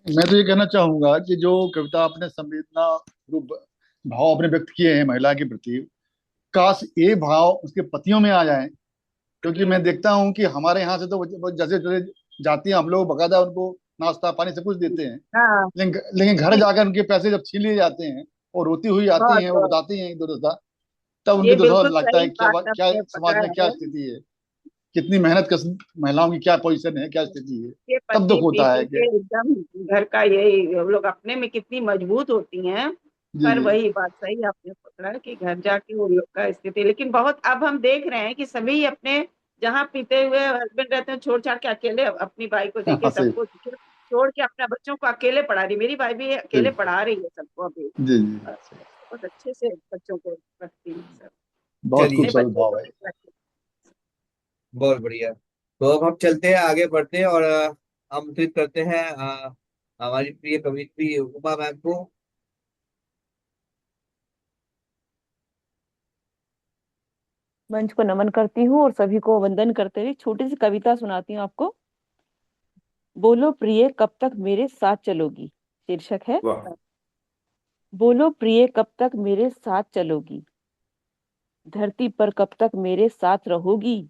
मैं तो ये कहना चाहूंगा कि जो कविता आपने संवेदना रूप भाव अपने व्यक्त किए हैं महिला के प्रति, काश ये भाव उसके पतियों में आ जाए। क्योंकि मैं देखता हूँ कि हमारे यहाँ से तो वो जैसे चले जाती हैं, हम लोग बकायदा उनको नाश्ता पानी सब कुछ देते हैं। हाँ। लेकिन घर जाकर उनके पैसे जब छीन लिए जाते हैं और रोती हुई आती बहुत हैं, वो बहुत। बताती हैं एक दो दफा, तब ये उनके तो बिल्कुल समझ लगता सही है क्या बात क्या आपने समाज पकड़ा में क्या है। स्थिति है, कितनी मेहनत कर, महिलाओं की क्या पोजीशन है, क्या स्थिति है। के तब पति दुख पी होता है पी कि के एकदम घर का, यही हम लोग अपने में कितनी मजबूत होती हैं। जी पर जी वही बात सही आपने पकड़ा कि घर जाके वो लोग का स्थिति। लेकिन बहुत अब हम देख रहे हैं कि सभी अपने जहाँ पीते हुए हस्बैंड रहते हैं छोड़ छाड़ के अकेले अपनी भाई को देखे, हाँ सही सबको छोड़ के अपने बच्चों को अकेले पढ़ा रही। मेरी भाई भी अकेले सही पढ़ा रही है सबको अभी। जी जी बहुत अच्छे से बच्चों को रखती है सब, बहुत अपने चलिए, खूबसूरत बच्चों को भाव है। भी रखती बहुत बढ़िया। तो अब हम चलते हैं, आगे बढ़ते हैं और आमंत्रित करते हैं हमारी प्रिय कवित्री उमा मैम को। मंच को नमन करती हूँ और सभी को वंदन करते हुए छोटी सी कविता सुनाती हूँ आपको। बोलो प्रिय कब तक मेरे साथ चलोगी। शीर्षक है वाह। बोलो प्रिय कब तक मेरे साथ चलोगी। धरती पर कब तक मेरे साथ रहोगी।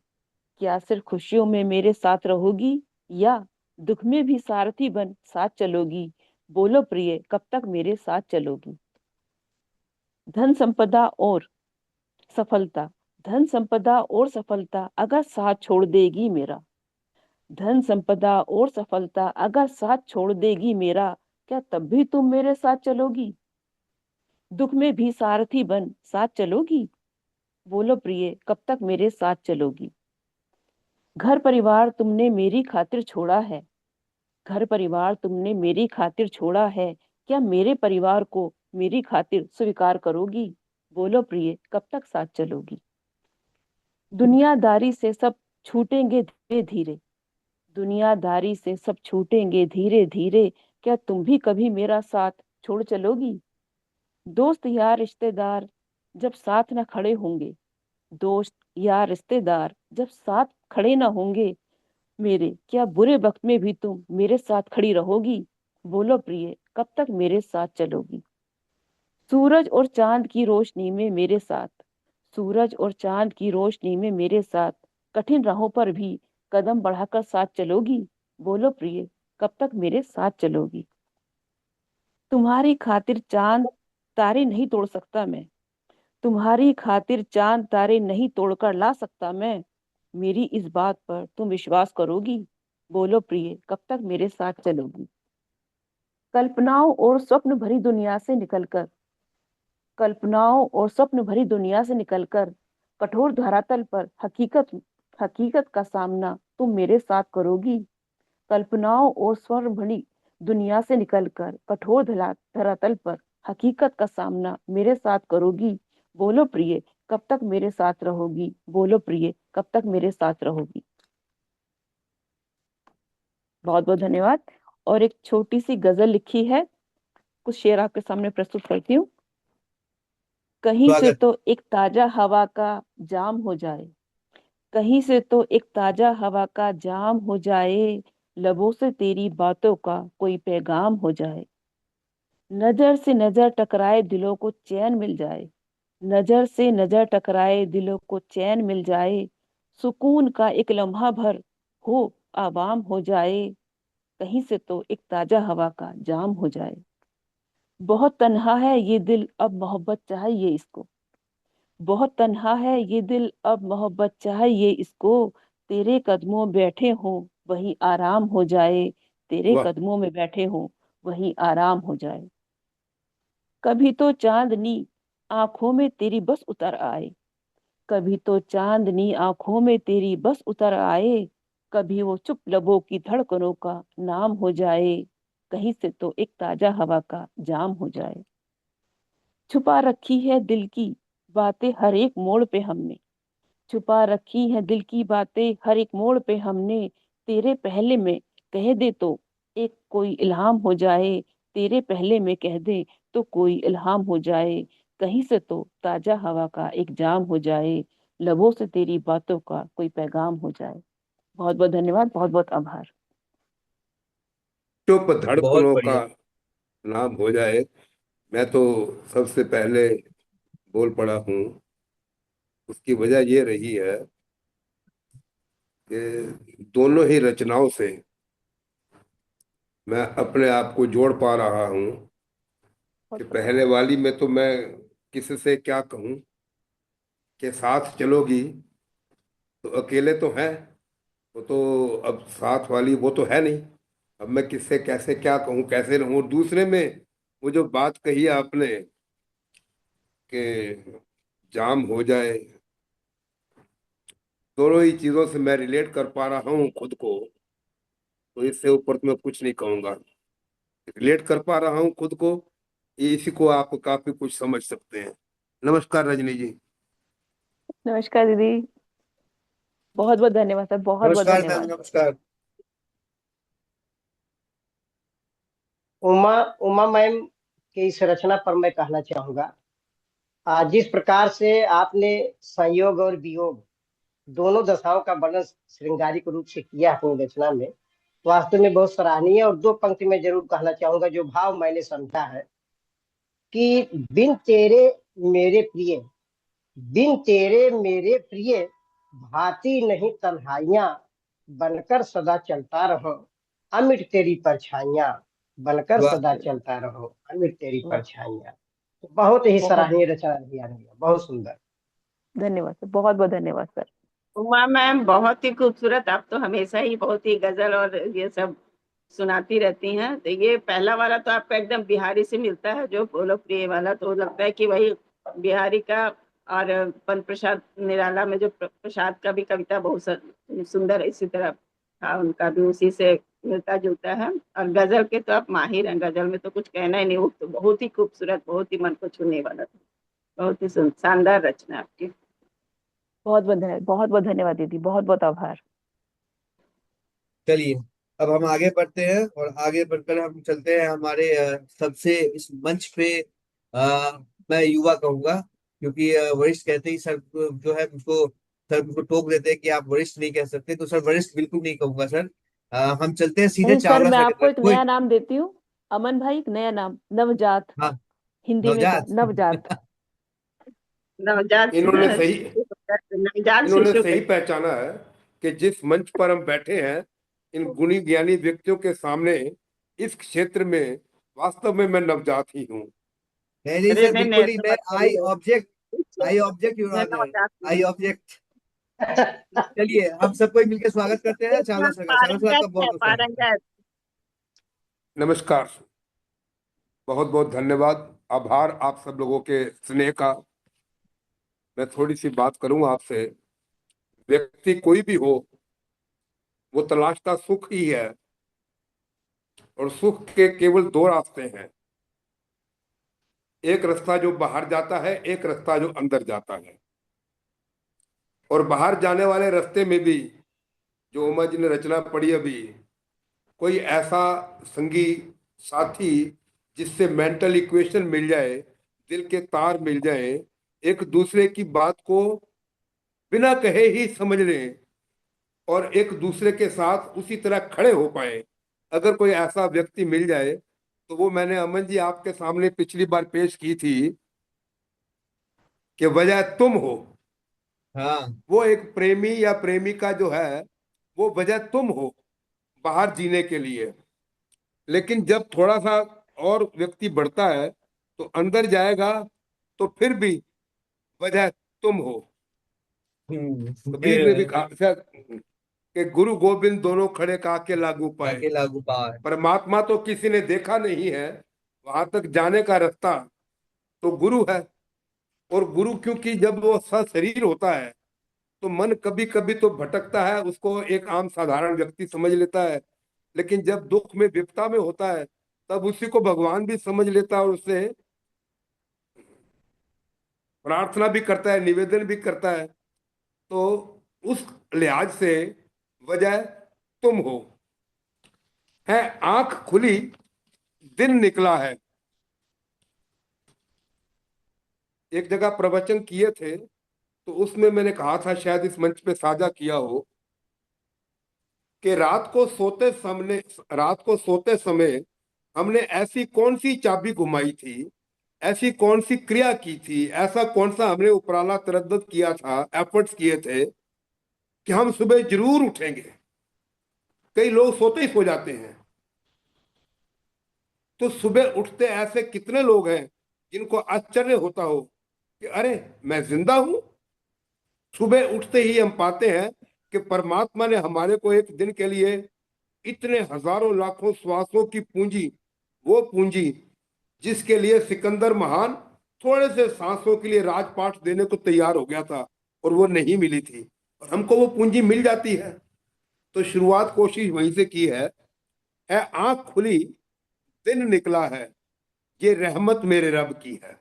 क्या सिर्फ खुशियों में मेरे साथ रहोगी या दुख में भी सारथी बन साथ चलोगी। बोलो प्रिय कब तक मेरे साथ चलोगी। धन संपदा और सफलता। धन संपदा और सफलता अगर साथ छोड़ देगी मेरा। धन संपदा और सफलता अगर साथ छोड़ देगी मेरा, क्या तब भी तुम मेरे साथ चलोगी। दुख में भी सारथी बन साथ चलोगी। बोलो प्रिय कब तक मेरे साथ चलोगी। घर परिवार तुमने मेरी खातिर छोड़ा है। घर परिवार तुमने मेरी खातिर छोड़ा है। क्या मेरे परिवार को मेरी खातिर स्वीकार करोगी। बोलो प्रिय कब तक साथ चलोगी। दुनियादारी से सब छूटेंगे धीरे धीरे। दुनियादारी से सब छूटेंगे धीरे धीरे। क्या तुम भी कभी मेरा साथ छोड़ चलोगी। दोस्त या रिश्तेदार जब साथ न खड़े होंगे। दोस्त या रिश्तेदार जब साथ खड़े न होंगे मेरे, क्या बुरे वक्त में भी तुम मेरे साथ खड़ी रहोगी। बोलो प्रिय कब तक मेरे साथ चलोगी। सूरज और चांद की रोशनी में मेरे साथ। सूरज और चांद की रोशनी में मेरे साथ कठिन राहों पर भी कदम बढ़ाकर साथ चलोगी। बोलो प्रिय कब तक मेरे साथ चलोगी। तुम्हारी खातिर चांद तारे नहीं तोड़ सकता मैं। तुम्हारी खातिर चांद तारे नहीं तोड़कर ला सकता मैं। मेरी इस बात पर तुम विश्वास करोगी। बोलो प्रिय कब तक मेरे साथ चलोगी। कल्पनाओं और स्वप्न भरी दुनिया से निकलकर। कल्पनाओं और स्वप्न भरी दुनिया से निकलकर कठोर धरातल पर हकीकत हकीकत का सामना तुम मेरे साथ करोगी। कल्पनाओं और स्वप्न भरी दुनिया से निकलकर कठोर धरातल पर हकीकत का सामना मेरे साथ करोगी। बोलो प्रिय कब तक मेरे साथ रहोगी। बोलो प्रिय कब तक मेरे साथ रहोगी। बहुत बहुत धन्यवाद। और एक छोटी सी गजल लिखी है, कुछ शेर आपके सामने प्रस्तुत करती हूँ। कहीं से स्वागत। तो एक ताजा हवा का जाम हो जाए। कहीं से तो एक ताजा हवा का जाम हो जाए। लबों से तेरी बातों का कोई पैगाम हो जाए। नजर से नजर टकराए दिलों को चैन मिल जाए। नजर से नजर टकराए दिलों को चैन मिल जाए। सुकून का एक लम्हा भर हो आवाम हो जाए। कहीं से तो एक ताजा हवा का जाम हो जाए। बहुत तन्हा है ये दिल अब मोहब्बत चाहिए इसको। बहुत तन्हा है ये दिल अब मोहब्बत चाहिए इसको। तेरे कदमों में बैठे हो वहीं आराम हो जाए। तेरे वाह। कदमों में बैठे हो वहीं आराम हो जाए। कभी तो चांदनी आंखों में तेरी बस उतर आए। कभी तो चांदनी आंखों में तेरी बस उतर आए। कभी वो चुप लबों की धड़कनों का नाम हो जाए। कहीं से तो एक ताजा हवा का जाम हो जाए। छुपा रखी है दिल की बातें हर एक मोड़ पे हमने। छुपा रखी है दिल की बातें हर एक मोड़ पे हमने। तेरे पहले में कह दे तो एक कोई इल्हाम हो जाए। तेरे पहले में कह दे तो कोई इल्हाम हो जाए। कहीं से तो ताजा हवा का एक जाम हो जाए। लबों से तेरी बातों का कोई पैगाम हो जाए। बहुत बहुत धन्यवाद, बहुत बहुत आभार। चुप बहुत धड़कनों का बढ़िया। नाम हो जाए। मैं तो सबसे पहले बोल पड़ा हूँ। उसकी वजह ये रही है कि दोनों ही रचनाओं से मैं अपने आप को जोड़ पा रहा हूँ। कि बहुत बहुत पहले वाली में तो मैं किससे क्या कहूँ कि साथ चलोगी, तो अकेले तो हैं। वो तो अब साथ वाली वो तो है नहीं। अब मैं किससे कैसे क्या कहूँ, कैसे रहूँ। दूसरे में वो जो बात कही आपने कि जाम हो जाए, दोनों ही चीजों से मैं रिलेट कर पा रहा हूँ खुद को। तो इससे ऊपर तो मैं कुछ नहीं कहूंगा। रिलेट कर पा रहा हूँ खुद को, इसी को आप काफी कुछ समझ सकते हैं। नमस्कार रजनी जी। नमस्कार दीदी। बहुत बहुत धन्यवाद सर, बहुत बहुत नमस्कार मैम, धन्यवाद। नमस्कार। उमा उमा मैम की इस रचना पर मैं कहना चाहूंगा, जिस प्रकार से आपने संयोग और वियोग दोनों दशाओं का वर्णन श्रृंगारिक रूप से किया है अपनी रचना में, वास्तव में बहुत सराहनीय है। और दो पंक्ति में जरूर कहना चाहूंगा जो भाव मैंने समझा है कि बिन तेरे मेरे प्रिय, बिन तेरे मेरे प्रिय, भाती नहीं तन्हाइयां, बनकर सदा चलता रहो, अमिट तेरी परछाइयां, बनकर वाह सदा चलता रहो, अमिट तेरी वाह, परछाइयां। तो बहुत ही बहुत सराहनीय रचना रही है, बहुत सुंदर। धन्यवाद सर, बहुत बहुत धन्यवाद सर। उमा मैम बहुत ही खूबसूरत। आप तो हमेशा ही बहुत ही गजल और ये सब सुनाती रहती हैं। तो ये पहला वाला तो आपका एकदम बिहारी से मिलता है, जो बोलो प्रिय वाला, तो लगता है कि वही बिहारी का। और पन प्रसाद निराला में जो प्रसाद का भी कविता बहुत सुंदर है, इसी तरह था उनका भी, उसी से मिलता जुलता है। और गजल के तो आप माहिर हैं, गजल में तो कुछ कहना ही नहीं, वो तो बहुत ही खूबसूरत, बहुत ही मन को छूने वाला था। बहुत ही शानदार रचना आपकी। बहुत बहुत धन्यवाद, बहुत बहुत धन्यवाद दीदी, बहुत बहुत आभार। चलिए, अब हम आगे बढ़ते हैं और आगे बढ़कर हम चलते हैं हमारे सबसे इस मंच पे। मैं युवा कहूंगा, क्योंकि वरिष्ठ कहते ही सर जो है मुझको, सर मुझको टोक देते हैं कि आप वरिष्ठ नहीं कह सकते, तो सर वरिष्ठ बिल्कुल नहीं कहूंगा सर। हम चलते हैं सीधे नहीं सर, चावला मैं सर की आपको तरफ। एक कोई, नया नाम देती हूँ। अमन भाई, एक नया नाम, नवजात। हाँ, हिंदी में नवजात। नवजात। नवजात इन्होंने सही नवजात इन्होंने शिशु सही के। पहचाना है कि जिस मंच पर हम बैठे हैं, इन गुणी ज्ञानी व्यक्तियों के सामने, इस क्षेत्र में वास्तव में मैं नवजात ही हूँ। नहीं नहीं अरे सर, नहीं नहीं, बिल्कुल नहीं। ऐसा मैं मत आई करिए। ऑब्जेक्ट, आई ऑब्जेक्ट योर मैं ऑनर, नवजात हूँ। I object. चलिए, हम सबको मिलकर स्वागत करते हैं चावला सर का। चावला सर, आपका पारंगत बहुत है, बहुत स्वागत है। पारंगत। नमस्कार, बहुत बहुत धन्यवाद, आभार आप सब लोगों के स्नेह का। मैं थोड़ी सी बात करूं आपसे। व्यक्ति कोई भी हो, वो तलाशता सुख ही है, और सुख के केवल दो रास्ते हैं। एक रास्ता जो बाहर जाता है, एक रास्ता जो अंदर जाता है। और बाहर जाने वाले रास्ते में भी, जो उमा जी ने रचना पढ़ी अभी, कोई ऐसा संगी साथी जिससे मेंटल इक्वेशन मिल जाए, दिल के तार मिल जाए, एक दूसरे की बात को बिना कहे ही समझ लें, और एक दूसरे के साथ उसी तरह खड़े हो पाए, अगर कोई ऐसा व्यक्ति मिल जाए, तो वो मैंने अमन जी आपके सामने पिछली बार पेश की थी कि वजह तुम हो। हाँ। वो एक प्रेमी या प्रेमिका जो है, वो वजह तुम हो बाहर जीने के लिए। लेकिन जब थोड़ा सा और व्यक्ति बढ़ता है, तो अंदर जाएगा, तो फिर भी वजह तुम हो। कबीर ने भी कहा था कि गुरु गोविंद दोनों खड़े काके लागू पाए। ताकि लागू पाए। परमात्मा तो किसी ने देखा नहीं है, वहां तक जाने का रास्ता तो गुरु है। और गुरु क्योंकि जब वो सशरीर होता है, तो मन कभी कभी तो भटकता है, उसको एक आम साधारण व्यक्ति समझ लेता है। लेकिन जब दुख में विपदा में होता है, तब उसी को भगवान भी समझ लेता है, और उससे प्रार्थना भी करता है, निवेदन भी करता है। तो उस लिहाज से वजह तुम हो। है आंख खुली, दिन निकला है। एक जगह प्रवचन किए थे, तो उसमें मैंने कहा था, शायद इस मंच पे साझा किया हो, कि रात को सोते समय हमने ऐसी कौन सी चाबी घुमाई थी, ऐसी कौन सी क्रिया की थी, ऐसा कौन सा हमने उपराला तरद्दुत किया था, एफर्ट्स किए थे, कि हम सुबह जरूर उठेंगे। कई लोग सोते ही सो जाते हैं। तो सुबह उठते ऐसे कितने लोग हैं जिनको आश्चर्य होता हो कि अरे, मैं जिंदा हूं। सुबह उठते ही हम पाते हैं कि परमात्मा ने हमारे को एक दिन के लिए इतने हजारों लाखों श्वासों की पूंजी, वो पूंजी जिसके लिए सिकंदर महान थोड़े से सांसों के लिए राजपाट देने को तैयार हो गया था, और वो नहीं मिली थी, और हमको वो पूंजी मिल जाती है। तो शुरुआत कोशिश वहीं से की है आंख खुली, दिन निकला है, ये रहमत मेरे रब की है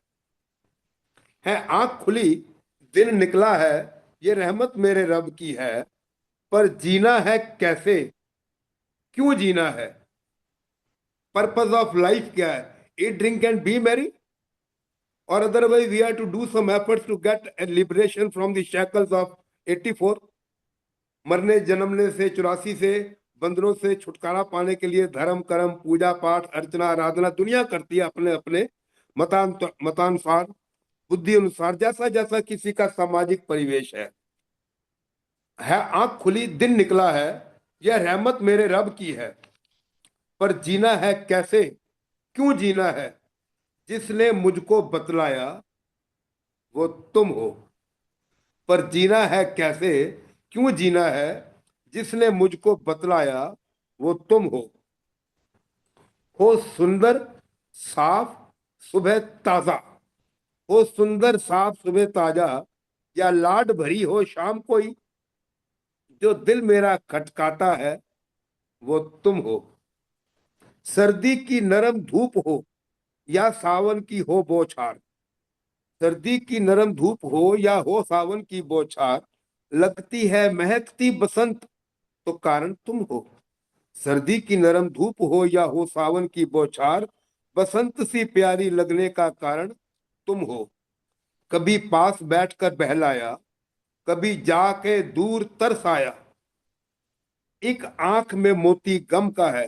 आंख खुली, दिन निकला है, ये रहमत मेरे रब की है। पर जीना है कैसे, क्यों जीना है, पर्पस ऑफ लाइफ क्या है, eat drink and be merry, और otherwise we are to do some efforts to get a liberation from the shackles of 84, मरने जन्मने से, 84 से बंधनों से छुटकारा पाने के लिए धर्म कर्म पूजा पाठ अर्चना आराधना दुनिया करती है अपने अपने मतानुसार, बुद्धि अनुसार, जैसा जैसा किसी का सामाजिक परिवेश है। आंख खुली दिन निकला है, यह रहमत मेरे रब की है। पर जीना है कैसे, क्यों जीना है, जिसने मुझको बतलाया वो तुम हो। पर जीना है कैसे, क्यों जीना है, जिसने मुझको बतलाया वो तुम हो सुंदर साफ सुबह ताजा, हो सुंदर साफ सुबह ताजा, या लाड भरी हो शाम कोई, जो दिल मेरा खटकाता है वो तुम हो। सर्दी की नरम धूप हो या सावन की हो बौछार, सर्दी की नरम धूप हो या हो सावन की बौछार, लगती है महकती बसंत तो कारण तुम हो। सर्दी की नरम धूप हो या हो सावन की बौछार, बसंत सी प्यारी लगने का कारण तुम हो। कभी पास बैठकर बहलाया, कभी जाके दूर तरस आया, एक आंख में मोती गम का है,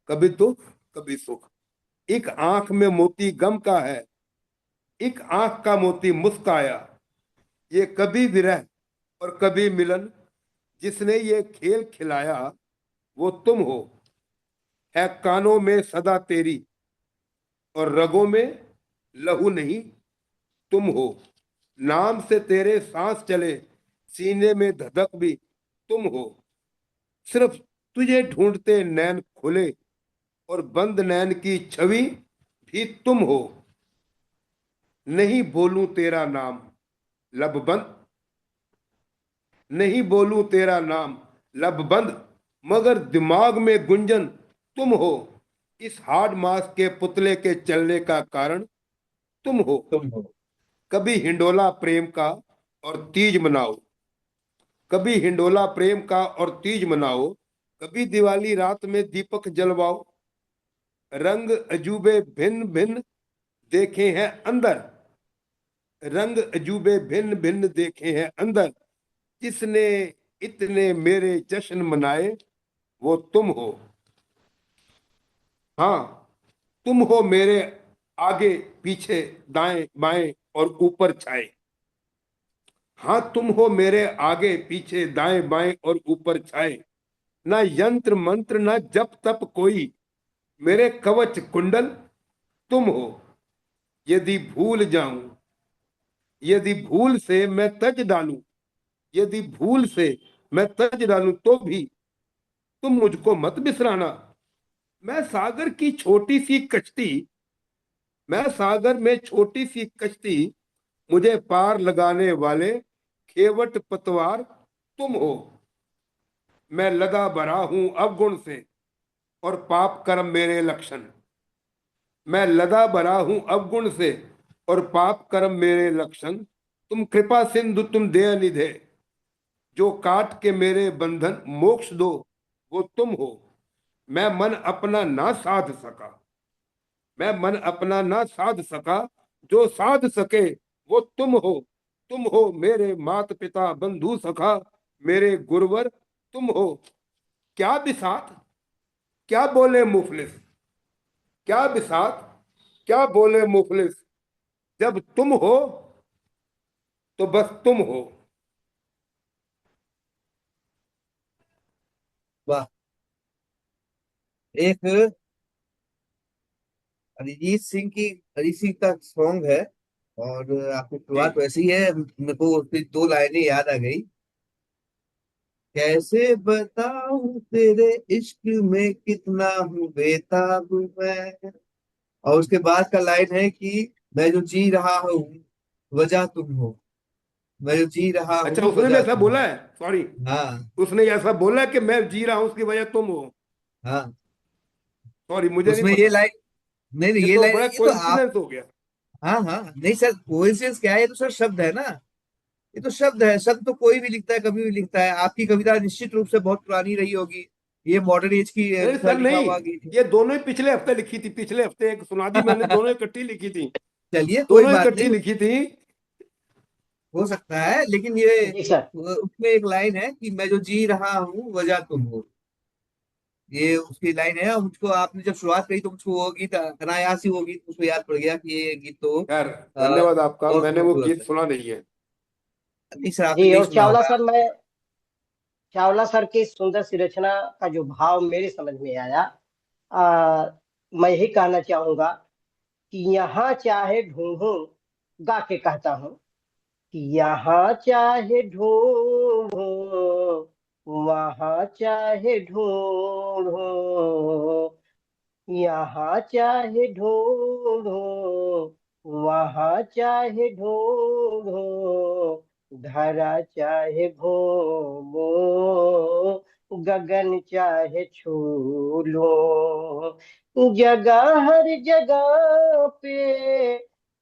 कभी दुख कभी सुख। एक आंख में मोती गम का है, एक आंख का मोती मुस्काया, ये कभी विरह और कभी मिलन, जिसने ये खेल खिलाया वो तुम हो। है कानों में सदा तेरी और रगों में लहू नहीं तुम हो। नाम से तेरे सांस चले, सीने में धधक भी तुम हो। सिर्फ तुझे ढूंढते नैन खुले और बंद नैन की छवि भी तुम हो। नहीं बोलूं तेरा नाम लब बंद, नहीं बोलूं तेरा नाम लब बंद, मगर दिमाग में गुंजन तुम हो। इस हार्ड मास के पुतले के चलने का कारण तुम हो। तुम हो। कभी हिंडोला प्रेम का और तीज मनाओ, कभी हिंडोला प्रेम का और तीज मनाओ, कभी दिवाली रात में दीपक जलवाओ। रंग अजूबे भिन्न भिन्न देखे हैं अंदर, रंग अजूबे भिन्न भिन्न देखे हैं अंदर, जिसने इतने मेरे जश्न मनाए वो तुम हो। हाँ, तुम हो मेरे आगे पीछे दाएं बाएं और ऊपर छाए। हाँ, तुम हो मेरे आगे पीछे दाएं बाएं और ऊपर छाए। ना यंत्र मंत्र ना जप तप कोई, मेरे कवच कुंडल तुम हो। यदि भूल जाऊं, यदि भूल से मैं तज डालूं, यदि भूल से मैं तज डालूं तो भी तुम मुझको मत बिसराना। मैं सागर की छोटी सी कश्ती, मैं सागर में छोटी सी कश्ती, मुझे पार लगाने वाले खेवट पतवार तुम हो। मैं लदा भरा हूं अवगुण से और पाप कर्म मेरे लक्षण, मैं लदा भरा हूं अवगुण से और पाप कर्म मेरे लक्षण। तुम कृपा सिंधु तुम दया निधे, जो काट के मेरे बंधन मोक्ष दो वो तुम हो। मैं मन अपना ना साध सका, मैं मन अपना ना साध सका, जो साध सके वो तुम हो मेरे मात पिता बंधु सखा, मेरे गुरुवर तुम हो। क्या बिसात क्या बोले मुफलिस, क्या बिसात क्या बोले मुफलिस, जब तुम हो तो बस तुम हो। वाह। एक अरिजीत सिंह का सॉन्ग है, और आपकी जी शुरुआत वैसी है, मेरे को उसकी दो लाइनें याद आ गई। कैसे बताऊं तेरे इश्क में कितना हूँ बेताब मैं। और उसके बाद का लाइन है कि मैं जो जी रहा हूँ वजह तुम हो, मैं जो जी रहा अच्छा, हूँ उसने भी वजह ऐसा तुम बोला हो। है, सॉरी, हाँ। उसने ऐसा बोला कि मैं जी रहा हूं उसकी वजह तुम हो। हाँ, सॉरी, मुझे नहीं उसमें ये पता। लाइन, नहीं नहीं, ये ये तो लाइन, बड़ा ये तो आप, कोइंसिडेंस हो गया। हाँ हाँ, नहीं सर, कोइंसिडेंस क्या है, ये तो सर शब्द है ना, ये तो शब्द है, शब्द तो कोई भी लिखता है, कभी भी लिखता है। आपकी कविता निश्चित रूप से बहुत पुरानी रही होगी, ये मॉडर्न एज की नहीं अनुसार सर, लिखा नहीं, हुआ गीत है। ये दोनों ही पिछले हफ्ते लिखी थी, पिछले हफ्ते एक सुना दी मैंने, दोनों इकट्ठी लिखी थी, चलिए कोई दोनों बात इकट्ठी नहीं, लिखी थी। हो सकता है, लेकिन ये जी सर। उसमें एक लाइन है कि मैं जो जी रहा हूँ वजह तुम हो। ये उसकी लाइन है। और मुझको आपने जब शुरुआत करी तो मुझको वो गीत अनायास ही वो गीत मुझको याद पड़ गया कि ये गीत तो खैर, अ, धन्यवाद आपका, बहुत मैंने वो खूबसूरत गीत है। सुना नहीं है। नहीं सर, आपने जी, नहीं और सुना चावला होगा। सर, चावला सर की सुंदर सी रचना का जो भाव मेरे समझ में आया, आ, मैं यही कहना चाहूंगा कि यहाँ चाहे ढूंढूं, गा के कहता हूँ कि यहाँ चाहे ढूंढूं, वहाँ चाहे ढूंढूं, यहाँ चाहे ढूंढूं, वहाँ चाहे ढूंढूं, धरा चाहे घूमूं, गगन चाहे छू लूं, जगह हर जगह पे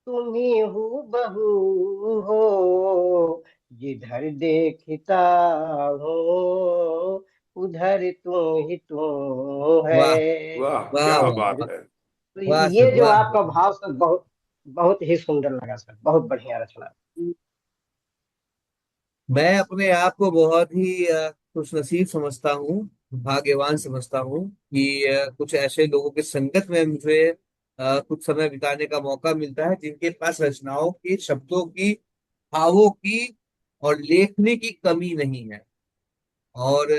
तुम्ही हूँ बहू हो, जिधर देखता हूँ उधर तू वाह है। वाह, वाह क्या वाह बात वाह। है। तो वाह ये सर जो वाह आपका वाह। भाव सर, बहुत बहुत ही सुंदर लगा सर, बहुत बढ़िया रचना। मैं अपने आप को बहुत ही खुशनसीब समझता हूँ, भाग्यवान समझता हूँ कि कुछ ऐसे लोगों के संगत में मुझे कुछ समय बिताने का मौका मिलता है जिनके पास रचनाओं की, शब्दों की, भावों की और लेखनी की कमी नहीं है। और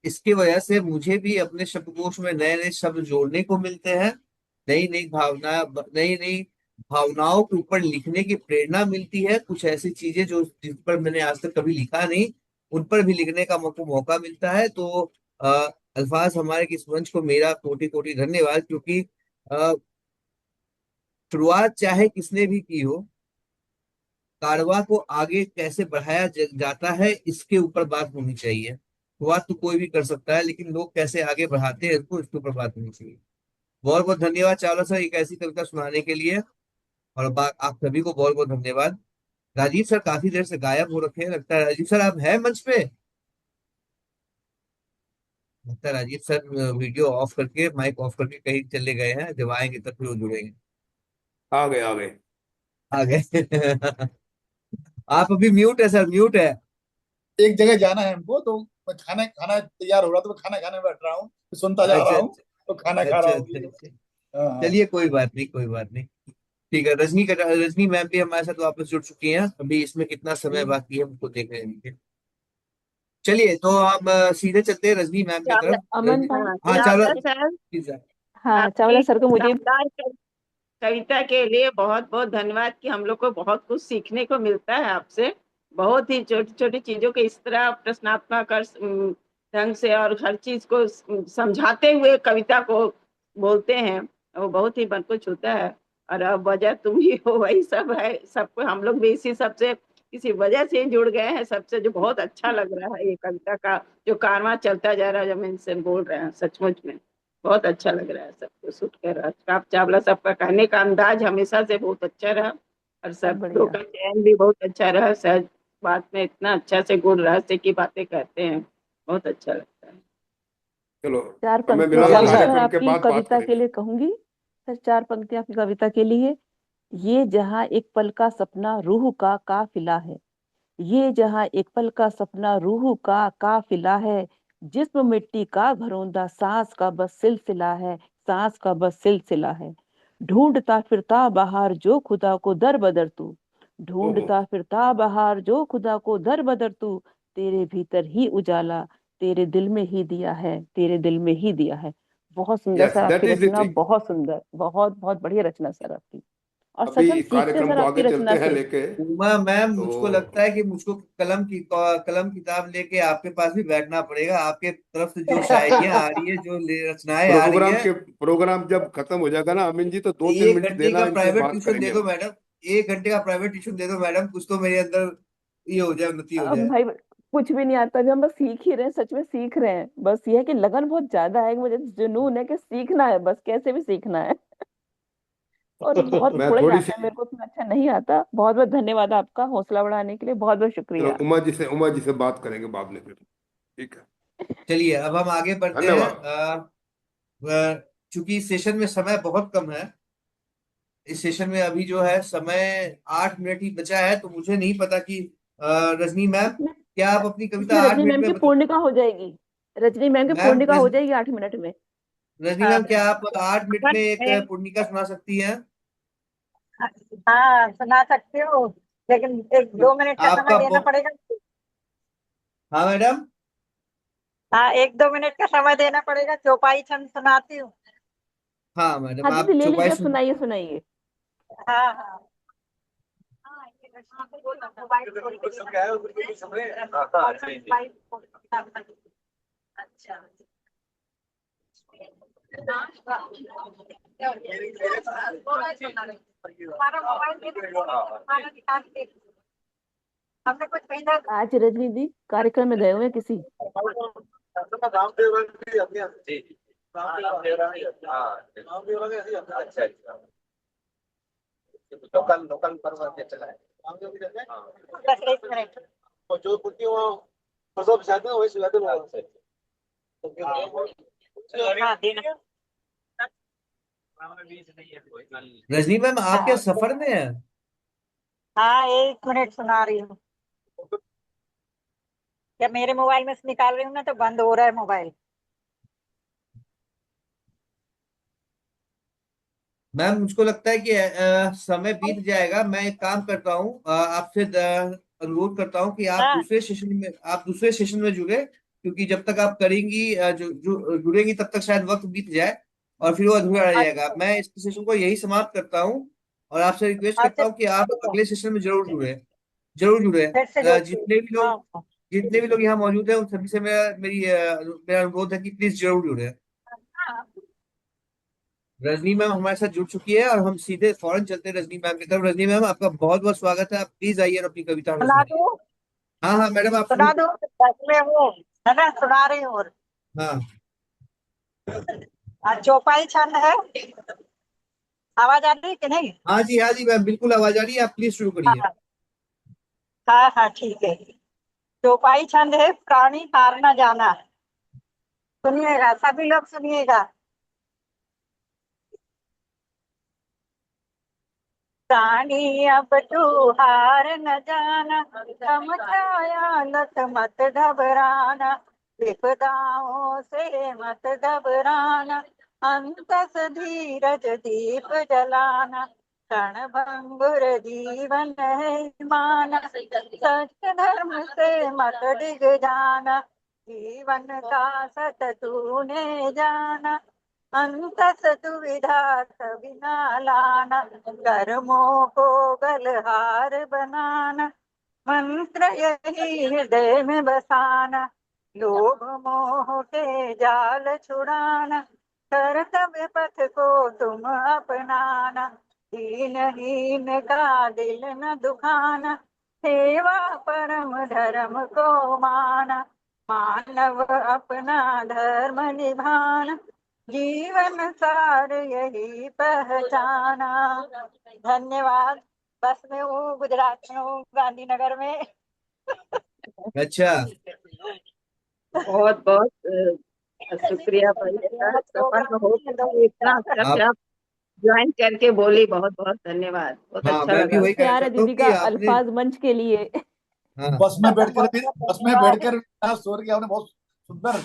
इसकी वजह से मुझे भी अपने शब्दकोश में नए नए शब्द जोड़ने को मिलते हैं, नई नई नई नई भावनाओं के ऊपर लिखने की प्रेरणा मिलती है। कुछ ऐसी चीजें जो जिस पर मैंने आज तक कभी लिखा नहीं, उन पर भी लिखने का मौका मिलता है। तो अ, अल्फाज हमारे इस मंच को मेरा कोटि कोटि धन्यवाद, क्योंकि अ, शुरुआत चाहे किसने भी की हो, कारवां को आगे कैसे बढ़ाया जाता है इसके ऊपर बात होनी चाहिए। शुरुआत तो कोई भी कर सकता है, लेकिन लोग कैसे आगे बढ़ाते हैं इसको, इसके ऊपर बात होनी चाहिए। बहुत बहुत धन्यवाद चावला सर एक ऐसी कविता सुनाने के लिए। और आप सभी को बहुत बहुत धन्यवाद। राजीव सर काफी देर से गायब हो रखे हैं, लगता है राजीव सर आप हैं मंच पे? लगता है राजीव सर वीडियो ऑफ करके, माइक ऑफ करके कहीं चले गए हैं, जब आएंगे तब फिर वो जुड़ेंगे। आ गए, आ गए। आ गए। आप अभी म्यूट है सर, म्यूट है। एक जगह जाना है हमको, तो मैं खाना खाना तैयार हो रहा, तो मैं खाना खाने बैठ रहा हूँ, तो सुनता जा रहा अच्छा हूँ, अच्छा तो खाना खा रहा अच्छा हूँ अच्छा ये। अच्छा। हाँ हाँ। चलिए कोई बात नहीं, कोई बात नहीं। ठीक है, रजनी मैम भी हमारे साथ वापस जुड़ चुकी हैं। अभी इसमें कितना समय बाकी है हमको देख रहे हैं। चलिए तो हम सीधे चलते हैं रजनी मैम की चावला, तरफ। अमन रजनी, भाई। हाँ हाँ एक चलो चावला सेकंड। Sir, please. हाँ, चावला आपकी सर को मुझे। शानदार कविता के लिए बहुत बहुत धन्यवाद कि हम लोग को बहुत कुछ सीखने को मिलता है आपसे। बहुत ही छोटी छोटी चीजों के इस तरह प्रश्नात्मक और ढंग से और हर चीज को समझाते हुए कविता को बोलते हैं, वो बहुत ही मन को छूता है। और अब वजह तुम ही हो, वही सब है। सबको हम लोग भी इसी सबसे किसी वजह से ही जुड़ गए हैं सबसे, जो बहुत अच्छा लग रहा है ये कविता का जो कारवां चलता जा रहा है, जो हम इनसे बोल रहे हैं। सचमुच में बहुत अच्छा लग रहा है सबको सुनकर। अशफाक चावला सबका कहने का अंदाज हमेशा से बहुत अच्छा रहा, और बहुत शब्दों बढ़िया। का चयन भी बहुत अच्छा रहा। सहज बात में इतना अच्छा से गुण रहस्य की बातें कहते हैं, बहुत अच्छा लगता है। चलो, चार हमें पंक्तियां मिला विशाल और सर, सर कार्यक्रम के आपकी बाद बात कविता के करेंगे। लिए कहूंगी। सर, चार पंक्तियां आपकी कविता के लिए। ये जहाँ एक पल का सपना रूह का काफिला है, ये जहाँ एक पल का सपना रूह का काफिला है, जिस्म मिट्टी का घरोंदा सांस का बस सिलसिला है, सांस का बस सिलसिला है। ढूंढता फिरता बहार जो खुदा को दर बदर तू, ओहो, ढूंढता फिरता बहार जो खुदा को दर बदर तू, तेरे भीतर ही उजाला तेरे दिल में ही दिया है, तेरे दिल में ही दिया है। बहुत सुंदर यस, सर आपकी that is the Rachna, thing. बहुत सुंदर, बहुत बहुत बढ़िया रचना सर आपकी। और सच में हम अभी सीखते हैं कार्यक्रम सर को आपकी आगे रचना चलते हैं से। लेके। उमा मैम, मुझको लगता तो है कि मुझको कलम किताब लेके आपके पास भी बैठना पड़ेगा। आपके तरफ से जो शायरियां आ रही है, जो रचनाएं आ रही है, प्रोग्राम जब खत्म हो जाएगा ना अमीन जी, तो 2-3 मिनट 1 घंटे देना, का इनसे प्राइवेट बात ट्यूशन दे करेंगे दो हम। मैडम। 1 घंटे का प्राइवेट ट्यूशन दे दो मैडम, कुछ तो मेरे अंदर ये हो जाए, उन्नति हो अब जाए। भाई कुछ भी नहीं आता, अभी हम बस सीख ही रहे हैं, सच में सीख रहे हैं। बस ये है कि लगन बहुत ज्यादा है, मुझे जुनून है कि सीखना है, बस कैसे भी सीखना है। और बहुत मैं थोड़ा ही थोड़ी सी, आता है मेरे को, उतना अच्छा नहीं आता। बहुत बहुत धन्यवाद आपका हौसला बढ़ाने के लिए, बहुत बहुत चलो शुक्रिया। उमा जी से बात करेंगे बाद में फिर। ठीक है। चलिए अब हम आगे बढ़ते हैं। धन्यवाद। चूंकि इस सेशन में समय बहुत कम है, इस सेशन में अभी जो है समय 8 मिनट ही बचा है, तो मुझे नहीं पता कि रजनी मैम इसमें क्या आप अपनी कविता इसमें आठ रजनी मिनट मैम में की बता। पूर्णिका हो जाएगी। रजनी मैम की मैम पूर्णिका हो जाएगी 8 मिनट में। रजनी मैम, क्या आप 8 मिनट में एक पूर्णिका सुना सकती हैं? हाँ सुना सकती हूँ, लेकिन 1-2 मिनट का समय आपका देना पड़ेगा। हाँ मैडम। हाँ 1-2 मिनट का समय देना पड़ेगा, चौपाई छंद सुनाती हूँ। हाँ मैडम, हाँ दीदी आप ले लीजिए, चौपाई आप सुनाइए सुनाइए। हाँ हाँ अच्छा। हमारा मोबाइल दे दो, हमारा निकाल के हमने कुछ भेजा। आज रजनी दी कार्यक्रम में गए हुए हैं किसी। लोकल लोकल पर के चला है। बस 1 मिनट। और जो कुर्ती वहाँ परसों बिछाते हैं वही सिलाते हैं वहाँ। हाँ देना। रजनी मैम, आप क्या सफर में हैं? हाँ 1 मिनट सुना रही हूँ। क्या मेरे मोबाइल में से निकाल रही हूँ ना तो बंद हो रहा है मोबाइल। मैम मुझको लगता है कि समय बीत जाएगा। मैं एक काम करता हूँ, आपसे अनुरोध करता हूँ कि हाँ आप दूसरे सेशन में जुड़े, क्योंकि जब तक आप करेंगी जुड़ेंगी तब तक शायद वक्त बीत जाए और फिर वो अधूरा रह जाएगा। अच्छा मैं इस सेशन को यही समाप्त करता हूँ और आपसे रिक्वेस्ट करता अच्छा हूँ कि आप ठीक है, अगले सेशन में जरूर जुड़े, जरूर जुड़े। फिर से जोड़ती हूँ। हाँ हाँ जितने भी लोग यहाँ मौजूद हैं उन सभी से मेरा अनुरोध है कि प्लीज जरूर जुड़े। हाँ। रजनी मैम हमारे साथ जुड़ चुकी है और हम सीधे फौरन चलते हैं रजनी मैम की तरफ। रजनी मैम, आपका बहुत बहुत स्वागत है, आप प्लीज आइए और अपनी कविता हमें सुना सुनाइए। दूँ। हाँ हाँ मैडम, आप शुरू सुना दूँ, बस में हूँ, है ना, सुना रही हूँ। हाँ चौपाई छंद है। आवाज आ रही है कि नहीं? हाँ जी, हाँ जी मैम, बिल्कुल आवाज आ रही है, आप प्लीज शुरू करिए। हाँ हाँ हाँ ठीक है। चौपाई छंद है, प्राणी हार न जाना। सुनिएगा, सभी लोग सुनिएगा। प्राणी अब तू हार न जाना, थम छाया लत मत घबराना, विपदाओं से मत घबराना, अंतस धीरज दीप जलाना, क्षण भंगुर जीवन है माना, सत्य धर्म से मत डिग जाना, जीवन का सत तूने जाना, अंतस दुविधा कभी ना लाना, कर्मों को गलहार बनाना, मंत्र यही हृदय में बसाना, लोभ मोह के जाल छुड़ाना, कर्तव्य पथ को तुम अपनाना, दीनहीन का दिल न दुखाना, सेवा परम धर्म को माना, मानव अपना धर्म निभाना, जीवन सार यही पहचाना। धन्यवाद। बस में हूँ, गुजरात में हूँ, गांधीनगर में। अच्छा। बहुत बहुत शुक्रिया भैया, सफर में हो करके इतना अच्छा से आप आप ज्वाइन करके बोली, बहुत बहुत धन्यवाद, बहुत हाँ, अच्छा मैं भी लगा। वही कहना प्यार है चाहता हूँ दीदी कि का आपने अल्फाज मंच के लिए। हाँ बस में बैठकर स्वर किया आपने, बहुत सुंदर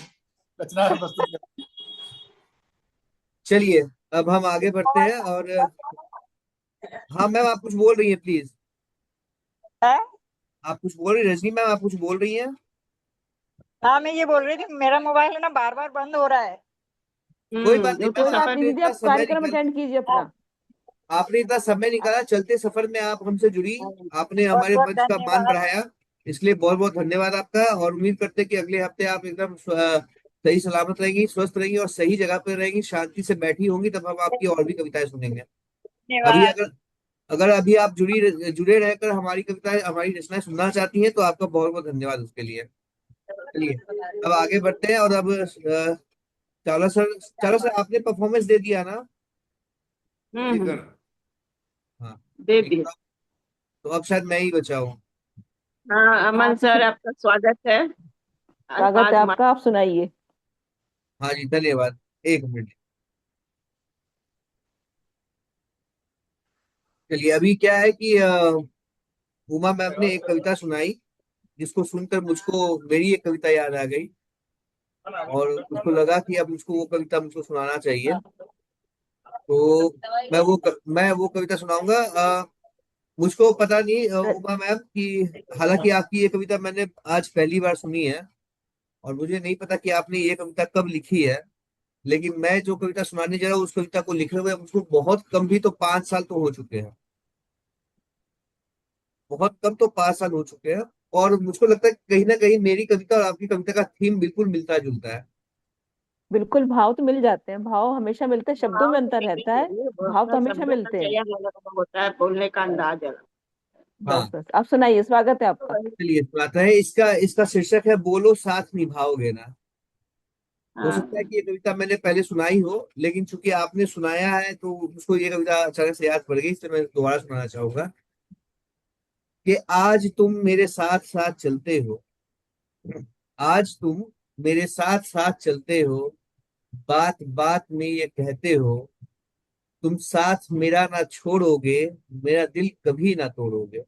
रचना प्रस्तुत की। चलिए, अब हम आगे बढ़ते हैं और हाँ मैम, आप कुछ बोल रही हैं प्लीज। है? आप कुछ बोल रही, रजनी मैम आप कुछ बोल रही हैं? हाँ मैं ये बोल रही थी, मेरा मोबाइल है ना बार बार बंद हो रहा है। कोई बात नहीं कोई मैम, बात नहीं आपने दीदी, इतना आप समय कार्यक्रम निकाल अटेंड कीजिए हाँ, अपना। आपने इतना समय निकाला, चलते सफर में आप हमसे जुड़ी, आपने बहुत हमारे बहुत मंच का मान धन्यवाद। बढ़ाया, इसलिए बहुत बहुत धन्यवाद आपका। और उम्मीद करते हैं कि अगले हफ्ते आप एकदम सही सलामत रहेंगी, स्वस्थ रहेंगी और सही जगह पर रहेंगी, शांति से बैठी होंगी, तब हम आपकी और भी कविताएं सुनेंगे। अभी धन्यवाद। अगर अगर अभी आप जुड़े रहकर हमारी कविताएं, हमारी रचनाएं सुनना चाहती हैं तो आपका बहुत बहुत धन्यवाद उसके लिए। चलिए, अब आगे बढ़ते हैं और अब चावला सर आपने परफॉर्मेंस दे दिया ना? जी हम्म, सर। हाँ दे ठीक दिए। है, तो अब शायद मैं ही बचा हूँ। हाँ हाँ अमन सर, किसी आपका स्वागत है। स्वागत है अल्फाज आपका, आप सुनाइए। हाँ जी, धन्यवाद। एक मिनट। चलिए, अभी क्या है कि उमा मैम ने एक कविता सुनाई, जिसको सुनकर मुझको मेरी एक कविता याद आ गई। और उसको लगा कि अब उसको वो कविता मुझको सुनाना चाहिए। तो मैं वो कविता सुनाऊंगा। मुझको पता नहीं उमा मैम कि हालांकि आपकी ये कविता मैंने आज पहली बार सुनी है, और मुझे नहीं पता कि आपने ये कविता कब लिखी है। लेकिन मैं जो कविता सुनाने जा रहा हूँ उस कविता को लिखे हुए मुझको बहुत कम भी तो 5 साल तो हो चुके हैं। बहुत कम तो 5 साल हो चुके हैं। और मुझको लगता है कि कहीं ना कहीं मेरी कविता और आपकी कविता का थीम बिल्कुल मिलता जुलता है। बिल्कुल, भाव तो मिल जाते हैं, भाव हमेशा मिलते हैं, शब्दों भाव में तो अंतर मिलने रहता है, चाहिए, भाव तो बोलना हमेशा शब्दों का मिलते हैं। चयन अलग होता है, बोलने का अंदाज अलग। बस हाँ, बस, आप सुनाइए, स्वागत है आपका। चलिए सुनाते हैं। इसका इसका शीर्षक है बोलो साथ निभाओगे ना। हो सकता है हाँ, कि ये कविता मैंने पहले सुनाई हो, लेकिन चूंकि आपने सुनाया है तो मुझको ये कविता अचानक से याद पड़ गई, इसलिए मैं दोबारा सुनाना चाहूंगा कि आज तुम मेरे साथ साथ चलते हो। आज तुम मेरे साथ साथ चलते हो, बात बात में ये कहते हो, तुम साथ मेरा ना छोड़ोगे, मेरा दिल कभी ना तोड़ोगे।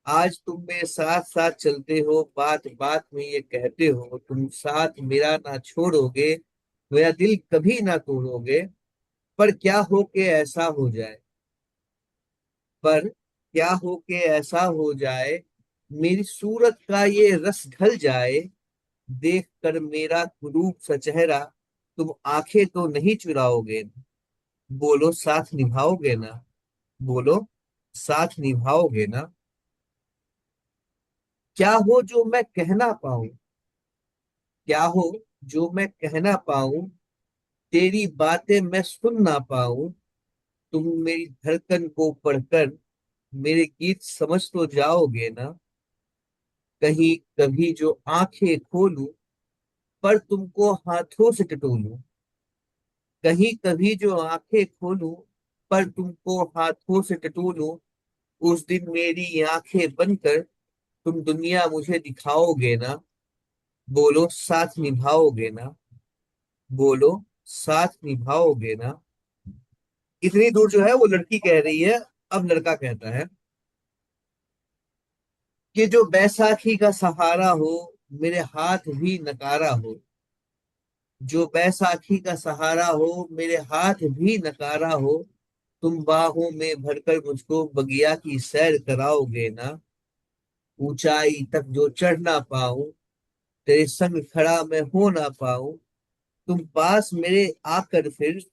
आज तुम मेरे साथ साथ चलते हो, बात बात में ये कहते हो, तुम साथ मेरा ना छोड़ोगे, मेरा दिल कभी ना तोड़ोगे। पर क्या हो के ऐसा हो जाए, पर क्या हो के ऐसा हो जाए, मेरी सूरत का ये रस ढल जाए, देख कर मेरा कुरूप सा चेहरा, तुम आंखें तो नहीं चुराओगे। बोलो साथ निभाओगे ना। बोलो साथ निभाओगे ना। क्या हो जो मैं कहना पाऊं, क्या हो जो मैं कहना पाऊं, तेरी बातें मैं सुन ना पाऊं। तुम मेरी धड़कन को पढ़कर मेरे गीत समझ तो जाओगे ना। कहीं कभी जो आंखें खोलूं, पर तुमको हाथों से टटोलूं। कहीं कभी जो आंखें खोलूं, पर तुमको हाथों से टटोलूं। उस दिन मेरी आंखें बनकर तुम दुनिया मुझे दिखाओगे ना। बोलो साथ निभाओगे ना। बोलो साथ निभाओगे ना। इतनी दूर जो है वो लड़की कह रही है। अब लड़का कहता है कि जो बैसाखी का सहारा हो, मेरे हाथ भी नकारा हो। जो बैसाखी का सहारा हो, मेरे हाथ भी नकारा हो। तुम बाहों में भरकर मुझको बगिया की सैर कराओगे ना। ऊंचाई तक जो चढ़ ना पाऊं, तेरे संग खड़ा मैं हो ना पाऊं। तुम पास मेरे आकर फिर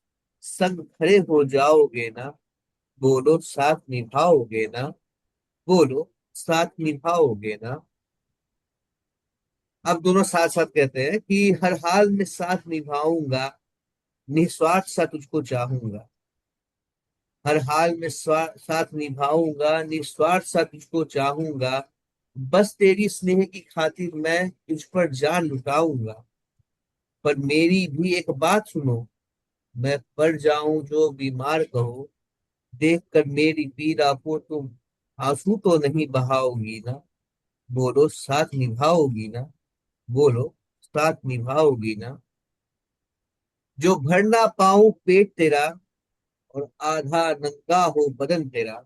संग खड़े हो जाओगे ना। बोलो साथ निभाओगे ना। बोलो साथ निभाओगे ना। अब दोनों साथ साथ कहते हैं कि हर हाल में साथ निभाऊंगा, निस्वार्थ सा तुझको चाहूंगा। हर हाल में साथ निभाऊंगा, निस्वार्थ सा तुझको चाहूंगा। बस तेरी स्नेह की खातिर मैं तुझ पर जान लुटाऊंगा। पर मेरी भी एक बात सुनो, मैं पड़ जाऊं जो बीमार कहो, देख कर मेरी पीड़ा को तुम आंसू तो नहीं बहाओगी ना। बोलो साथ निभाओगी ना। बोलो साथ निभाओगी ना। जो भर ना पाऊं पेट तेरा, और आधा नंगा हो बदन तेरा।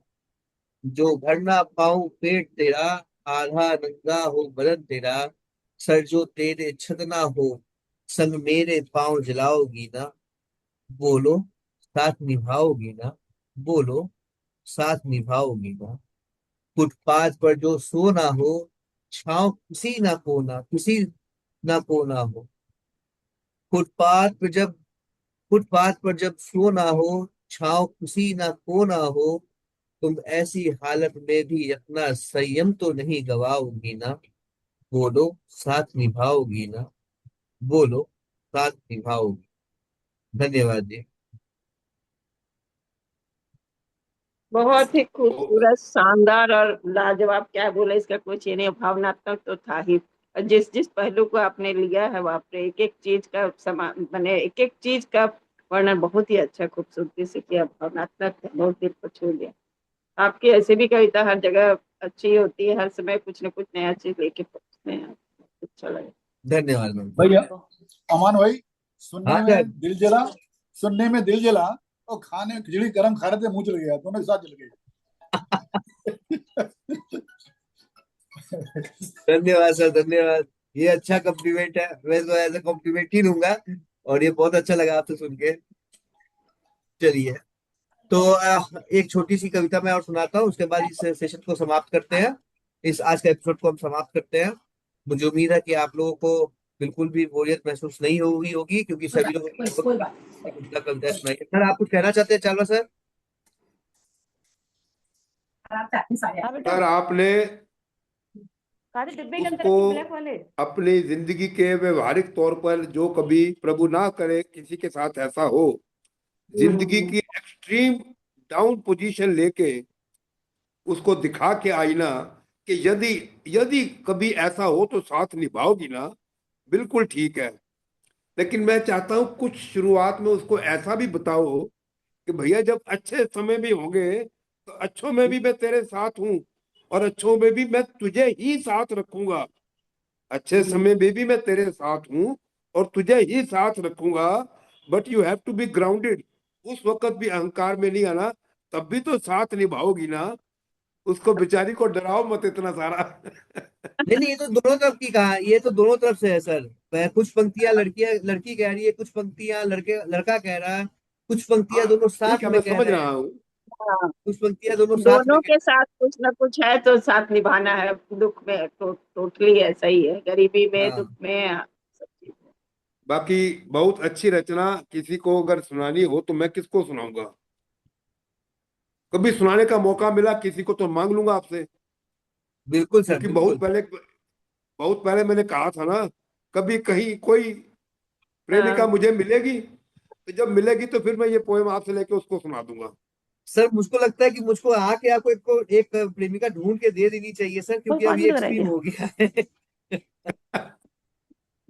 जो भर ना पाऊं पेट तेरा, आधा नंगा हो बदन तेरा। सर जो तेरे छत ना हो, संग मेरे पांव जलाओगी ना। बोलो साथ निभाओगी ना। बोलो साथ निभाओगी ना। फुटपाथ पर जो सो ना हो, छांव किसी ना को ना, किसी ना को ना हो। फुटपाथ पर जब फुटपाथ पर जब सो ना हो, छांव किसी ना को ना हो। तुम ऐसी हालत में भी अपना संयम तो नहीं गवाओगी ना। बोलो साथ निभाओगी ना। बोलो साथ निभाओगी। धन्यवाद जी। बहुत ही खूबसूरत, शानदार और लाजवाब, क्या बोले, इसका कुछ ये नहीं, भावनात्मक तो था ही। और जिस जिस पहलू को आपने लिया है, बाप रे, एक एक चीज का समान बने, एक एक चीज का वर्णन बहुत ही अच्छा, खूबसूरती से किया, भावनात्मक था, बहुत दिल को छू लिया। आपकी ऐसे भी कविता हर जगह अच्छी होती है, हर समय कुछ न कुछ नया चीज लेके पहुंचते हैं, अच्छा लगा। धन्यवाद मैम, भाई धन्यवाद। अमान भाई, हाँ सुनने सर। में दिल जला, सुनने में दिल जला, और खाने में खिचड़ी गरम खा रहे थे, मुंह जल गया, दोनों के साथ जल गए। धन्यवाद सर, धन्यवाद। ये अच्छा कॉम्प्लीमेंट है, मैं तो एज ए कॉम्प्लीमेंट ही लूंगा। और ये बहुत अच्छा लगा आपसे सुन के। चलिए, तो एक छोटी सी कविता मैं और सुनाता हूँ, उसके बाद इस सेशन को समाप्त करते हैं। इस आज का एपिसोड को हम समाप्त करते हैं। मुझे उम्मीद है कि आप लोगों को बिल्कुल भी बोरियत महसूस नहीं हुई होगी, क्योंकि सभी लोगों ने कविता कविता सुनाई है। सर, आप कुछ कहना चाहते हैं चावला सर? हाँ बेटा, सर आपने काले डिब्बे के अंदर उसको रखे ब्लैक वाले। अपनी जिंदगी के व्यवहारिक तौर पर, जो कभी प्रभु ना करे किसी के साथ ऐसा हो, जिंदगी की एक्सट्रीम डाउन पोजीशन लेके उसको दिखा के आई ना, कि यदि यदि कभी ऐसा हो तो साथ निभाओगी ना, बिल्कुल ठीक है। लेकिन मैं चाहता हूं कुछ शुरुआत में उसको ऐसा भी बताओ कि भैया जब अच्छे समय भी होंगे तो अच्छों में भी मैं तेरे साथ हूं, और अच्छों में भी मैं तुझे ही साथ रखूंगा। अच्छे समय में भी मैं तेरे साथ हूं और तुझे ही साथ रखूंगा। But you have to be grounded. उस वक्त भी अहंकार में नहीं आना, तब भी तो साथ निभाओगी ना। उसको बेचारी को डराओ मत इतना सारा। नहीं नहीं, ये तो दोनों तरफ की कहा, ये तो दोनों तरफ से है सर। कुछ पंक्तियां लड़की कह रही है, कुछ पंक्तियां लड़का कह रहा है, कुछ पंक्तियां हाँ दोनों ठीक साथ है, में मैं कह समझ रहे रहा हैं, हूँ। हाँ, कुछ पंक्तियां दोनों साथ में दोनों कह के साथ कुछ ना कुछ है तो साथ निभाना है, दुख में तो टोटली ऐसा ही है, गरीबी रहे में, हैं। दुख हाँ, में, सब चीज में। बाकी बहुत अच्छी रचना, किसी को अगर सुनानी हो तो मैं किसको सुनाऊंगा? कभी सुनाने का मौका मिला किसी को तो मांग लूंगा आपसे। बिल्कुल सर, क्योंकि बिल्कुल। बहुत पहले मैंने कहा था ना, कभी कहीं कोई प्रेमिका हाँ, मुझे मिलेगी तो जब मिलेगी तो फिर मैं ये पोएम आपसे लेके उसको सुना दूंगा। सर, मुझको लगता है कि मुझको आके आपको एक प्रेमिका ढूंढ के दे देनी चाहिए सर, कोई क्योंकि अब 5 ये किलो रह एक्सट्रीम गया। हो गया है।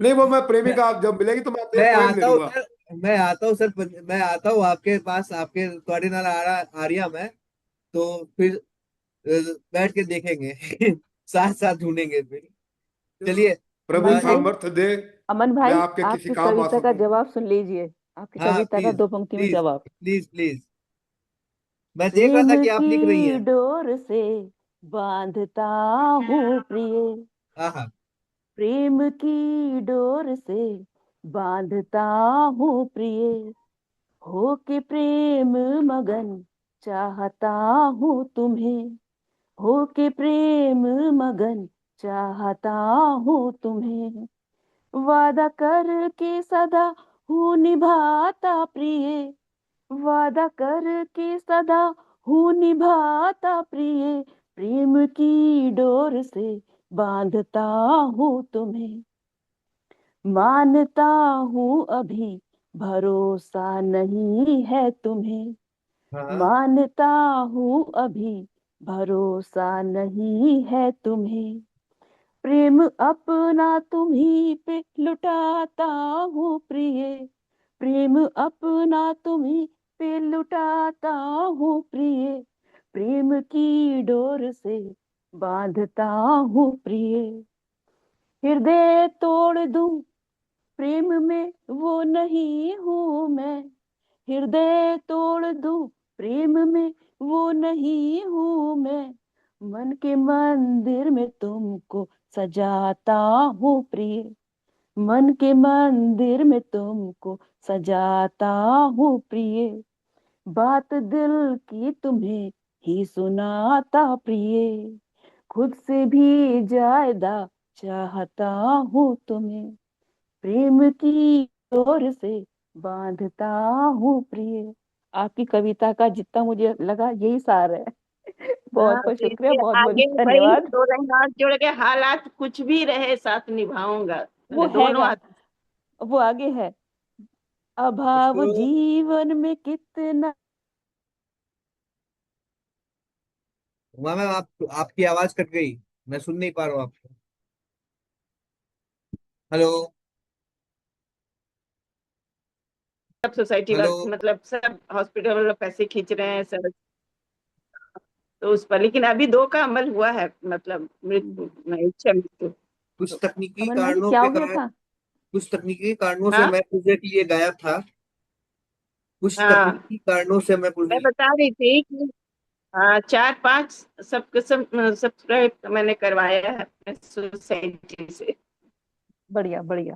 नहीं, वो मैं मैं प्रेमिका आप जब मिलेगी तो मैं आपसे मैं एक पोएम ले आता हूँ लूंगा। सर, मैं आता हूँ सर, मैं आता हूँ आपके पास, आपके ਤੁਹਾਡੇ ਨਾਲ आ रहा मैं। तो फिर बैठ के देखेंगे। साथ साथ ढूंढेंगे फिर। चलो, चलिए। प्रभु अमन भाई, सामर्थ्य दे, अमन मैं भाई, आपके किसी आपकी काम आ कविता का सकूं। जवाब सुन लीजिए। आपकी हाँ, कविता का प्लीज 2 पंक्ति में प्लीज जवाब। Please please. मैं देख रहा प्रेम था कि आप लिख रही की हैं। डोर से बांधता हूँ प्रिय, हाँ हाँ। प्रेम की डोर से बांधता हूँ प्रिय, हो के प्रेम मगन चाहता हूँ तुम्हें, हो के प्रेम मगन चाहता हूँ तुम्हें, वादा करके सदा हूँ निभाता प्रिय, वादा करके सदा हूँ निभाता प्रिय, प्रेम की डोर से बांधता हूँ तुम्हें, मानता हूँ अभी भरोसा नहीं है तुम्हें, हाँ हाँ। मानता हूँ अभी भरोसा नहीं है तुम्हें, प्रेम अपना तुम्ही पे लुटाता हूँ प्रिय, प्रेम अपना तुम्ही पे लुटाता हूँ प्रिय, प्रेम की डोर से बांधता हूँ प्रिय, हृदय तोड़ दूं प्रेम में वो नहीं हूँ मैं, हृदय तोड़ दूं प्रेम में वो नहीं हूँ मैं, मन के मंदिर में तुमको सजाता हूँ प्रिय, मन के मंदिर में तुमको सजाता हूँ प्रिय, बात दिल की तुम्हें ही सुनाता प्रिय, खुद से भी ज्यादा चाहता हूँ तुम्हें, प्रेम की डोर से बांधता हूँ प्रिय। आपकी कविता का जितना मुझे लगा यही सार है। हाँ, बहुत बहुत तो शुक्रिया, इसके बहुत बहुत आगे वही धन्यवाद। दो लाइन हाथ जोड़ के, हालात कुछ भी रहे साथ निभाऊंगा, वो मैंने दोनों हैगा, हाथ। वो आगे है, अभाव इसको जीवन में कितना। उमा मैम, आप आपकी आवाज कट गई। मैं सुन नहीं पा रहा हूँ आपको। हेलो। सब सोसाइटी हेलो। वाले मतलब सब हॉस्पिटल वाले पैसे खींच रहे हैं सब, तो उस पर, लेकिन अभी दो का अमल हुआ है, मतलब मृत्यु नहीं, इच्छा मृत्यु। कुछ तो तकनीकी अमन भाई, कारणों क्या के हो गया कारण था? कुछ तकनीकी कारणों से हाँ मैं कुछ देर के लिए गायब था। कुछ हाँ, तकनीकी कारणों से मैं कुछ मैं देर। बता रही थी कि हाँ, 4-5 सब सब्सक्राइब मैंने करवाया है अपने सोसाइटी से। बढ़िया बढ़िया।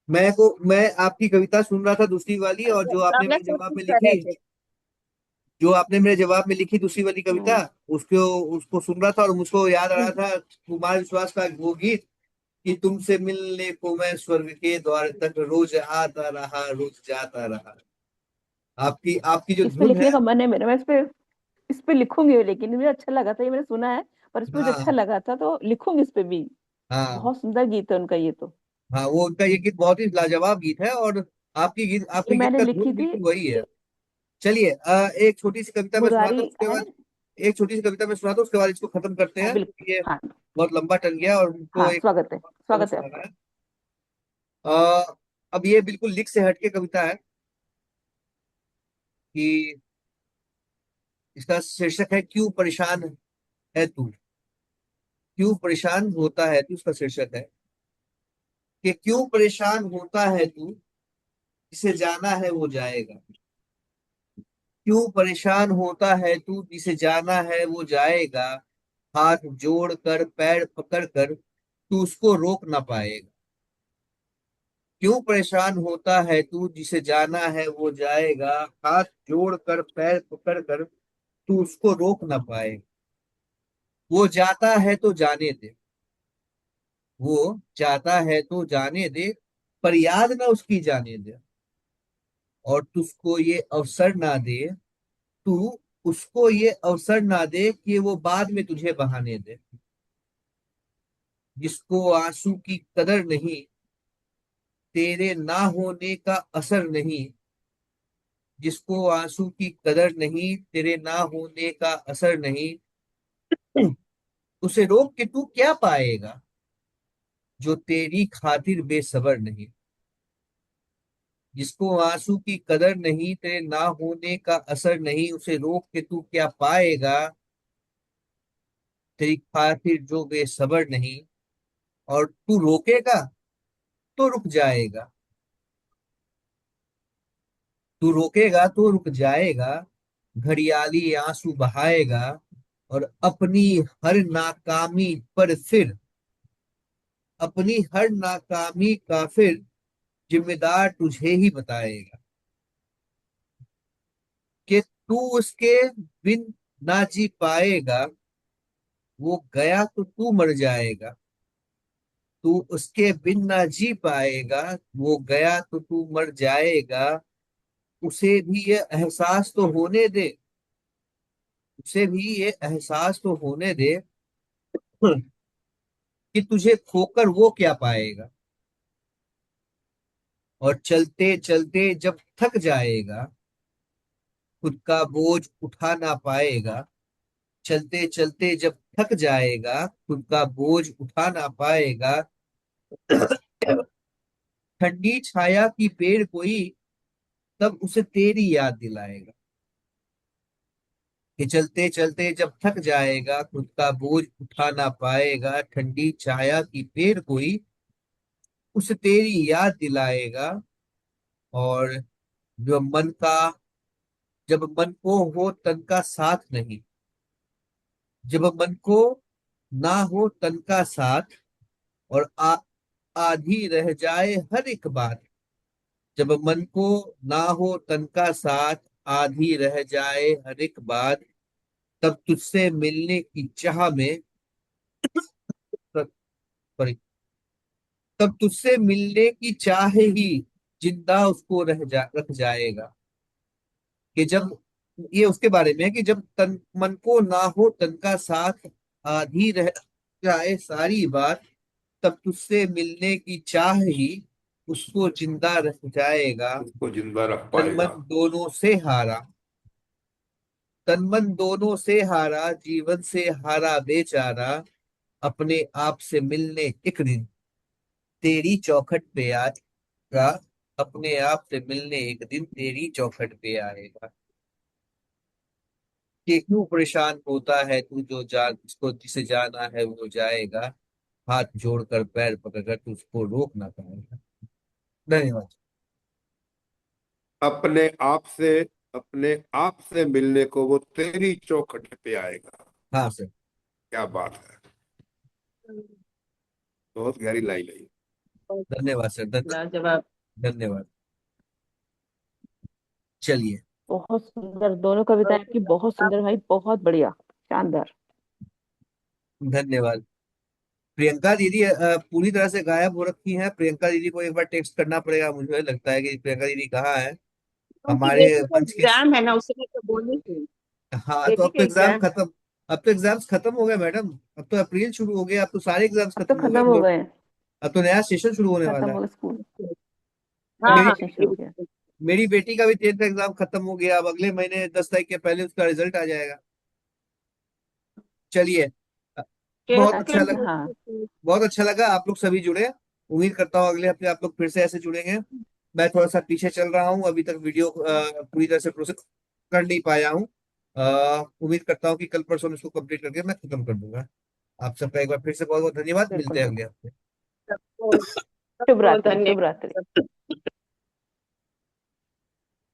मैं आपकी कविता सुन रहा था दूसरी वाली, और अच्छा, जो तो आपने आप लोग मेरे जवाब में प्रैक्टिस कर रहे लिखी, थे। जो आपने मेरे जवाब में लिखी दूसरी वाली कविता, हम्म। उसको उसको सुन रहा था, और मुझको याद आ रहा हम्म। था कुमार विश्वास का वो गीत कि तुमसे मिलने को मैं स्वर्ग के द्वार तक रोज आता रहा, रोज जाता रहा। आपकी आपकी जो इस पे धुन लिखने है। का मन है मेरा, मैं इस पे लिखूंगी, लेकिन मुझे अच्छा लगा था, ये मैंने सुना है, पर इस पे मुझे अच्छा हाँ लगा था तो लिखूंगी इस पे भी। हाँ बहुत सुंदर गीत है उनका ये तो। हाँ, वो उनका ये गीत बहुत ही लाजवाब गीत है, और ये आपके गीत मैंने का लिखी धुन थी। बिल्कुल वही है। चलिए, एक छोटी सी कविता मैं सुनाता मुरारी हूँ, उसके है बाद ना। एक छोटी सी कविता मैं सुनाता हूँ, उसके बाद इसको खत्म करते हाँ हैं, बिल्कुल। क्योंकि ये हाँ। बहुत लंबा टल गया और हमको हाँ एक स्वागत है, कविता में स्वागत है सुनाना आपका। है। अ, अब ये बिल्कुल लिख से हटके कविता है, कि इसका शीर्षक है क्यों परेशान है तू। क्यों परेशान होता है तू, इसका शीर्षक है कि क्यों परेशान होता है तू, जिसे जाना है वो जाएगा। क्यों परेशान होता है तू, जिसे जाना है वो जाएगा। हाथ जोड़ कर पैर पकड़ कर तू उसको रोक ना पाएगा। क्यों परेशान होता है तू, जिसे जाना है वो जाएगा। हाथ जोड़ कर पैर पकड़ कर तू उसको रोक ना पाएगा। वो जाता है तो जाने दे, वो जाता है तो जाने दे, पर याद ना उसकी जाने दे। और तुझको ये अवसर ना दे, तू उसको ये अवसर ना दे कि वो बाद में तुझे बहाने दे। जिसको आंसू की कदर नहीं, तेरे ना होने का असर नहीं। जिसको आंसू की कदर नहीं, तेरे ना होने का असर नहीं, उसे रोक के तू क्या पाएगा, जो तेरी खातिर बेसबर नहीं। जिसको आंसू की कदर नहीं, तेरे ना होने का असर नहीं, उसे रोक के तू क्या पाएगा, तेरी खातिर जो बेसबर नहीं। और तू रोकेगा तो रुक जाएगा, तू रोकेगा तो रुक जाएगा। घड़ियाली आंसू बहाएगा, और अपनी हर नाकामी का फिर जिम्मेदार तुझे ही बताएगा। कि तू उसके बिन ना जी पाएगा, वो गया तो तू मर जाएगा। तू उसके बिन ना जी पाएगा, वो गया तो तू मर जाएगा। उसे भी ये एहसास तो होने दे, उसे भी ये एहसास तो होने दे कि तुझे खोकर वो क्या पाएगा। और चलते चलते जब थक जाएगा, खुद का बोझ उठा ना पाएगा। चलते चलते जब थक जाएगा, खुद का बोझ उठा ना पाएगा। ठंडी छाया की पेड़ कोई तब उसे तेरी याद दिलाएगा। कि चलते चलते जब थक जाएगा, खुद का बोझ उठा ना पाएगा। ठंडी छाया की पेड़ कोई उसे तेरी याद दिलाएगा। और जो मन का जब मन को हो तन का साथ नहीं, जब मन को ना हो तन का साथ, और आधी रह जाए हर एक बात। जब मन को ना हो तन का साथ, आधी रह जाए हर एक बात, तब तुझसे मिलने की चाह में सॉरी तब तुझसे मिलने की चाह ही जिंदा उसको रख जाएगा। कि जब ये उसके बारे में है कि जब तन मन को ना हो तन का साथ, आधी रह जाए सारी बात, तब तुझसे मिलने की चाह ही उसको जिंदा रख जाएगा। उसको जिंदा रख तन पाएगा। मन दोनों से हारा, तन मन दोनों से हारा, जीवन से हारा बेचारा, अपने आप से मिलने एक दिन तेरी चौखट पे आएगा। अपने आप से मिलने एक दिन तेरी चौखट पे आएगा। कि क्यों परेशान होता है तू, जो जान जिसको जिसे जाना है वो जाएगा। हाथ जोड़कर पैर पकड़कर तू उसको रोक ना पाएगा। धन्यवाद। अपने आप से अपने आप से मिलने को वो तेरी चौखट पे आएगा। हाँ सर। क्या बात है। बहुत गहरी लाइन है ये। धन्यवाद सर, लाजवाब। धन्यवाद। चलिए, बहुत सुंदर, दोनों कविताएं आपकी बहुत सुंदर भाई, बहुत बढ़िया, शानदार। धन्यवाद। प्रियंका दीदी पूरी तरह से गायब हो रखी हैं। प्रियंका दीदी को एक बार टेक्स्ट करना पड़ेगा, मुझे लगता है कि प्रियंका दीदी कहाँ है उनकी हमारे बेटी का मंच के। एग्जाम है ना, उसमें तो बोली थी। हाँ, तो बेटी अब का तो एग्जाम एग्जाम। खत्म। अब तो एग्जाम्स खत्म हो गए मैडम। अब तो अप्रैल शुरू हो गया, अब तो सारे एग्जाम्स अब तो खत्म हो गए, खत्म हो गए हैं, अब तो नया सेशन शुरू होने खत्म वाला हो है। गए स्कूल, हाँ नया हाँ। सेशन शुरू हो गया। मेरी बेटी का भी 10th का एग्जाम खत्म हो गया, अब अगले महीने 10 तारीख के पहले उसका रिजल्ट आ जाएगा। चलिए, बहुत अच्छा अच्छा, लगा। हाँ बहुत अच्छा लगा आप लोग सभी जुड़े। उम्मीद करता हूँ अगले हफ्ते आप लोग फिर से ऐसे जुड़ेंगे। मैं थोड़ा सा पीछे चल रहा हूँ, अभी तक वीडियो पूरी तरह से प्रोसेस कर नहीं पाया हूँ। उम्मीद करता हूँ कि कल परसों में इसको कंप्लीट करके मैं खत्म कर दूंगा। आप सबका एक बार फिर से बहुत बहुत धन्यवाद। बिल्कुल मिलते हैं अगले बिल्कुल। हफ्ते। सबको शुभ सबको रात्रि, शुभ रात्रि। धन्यवाद।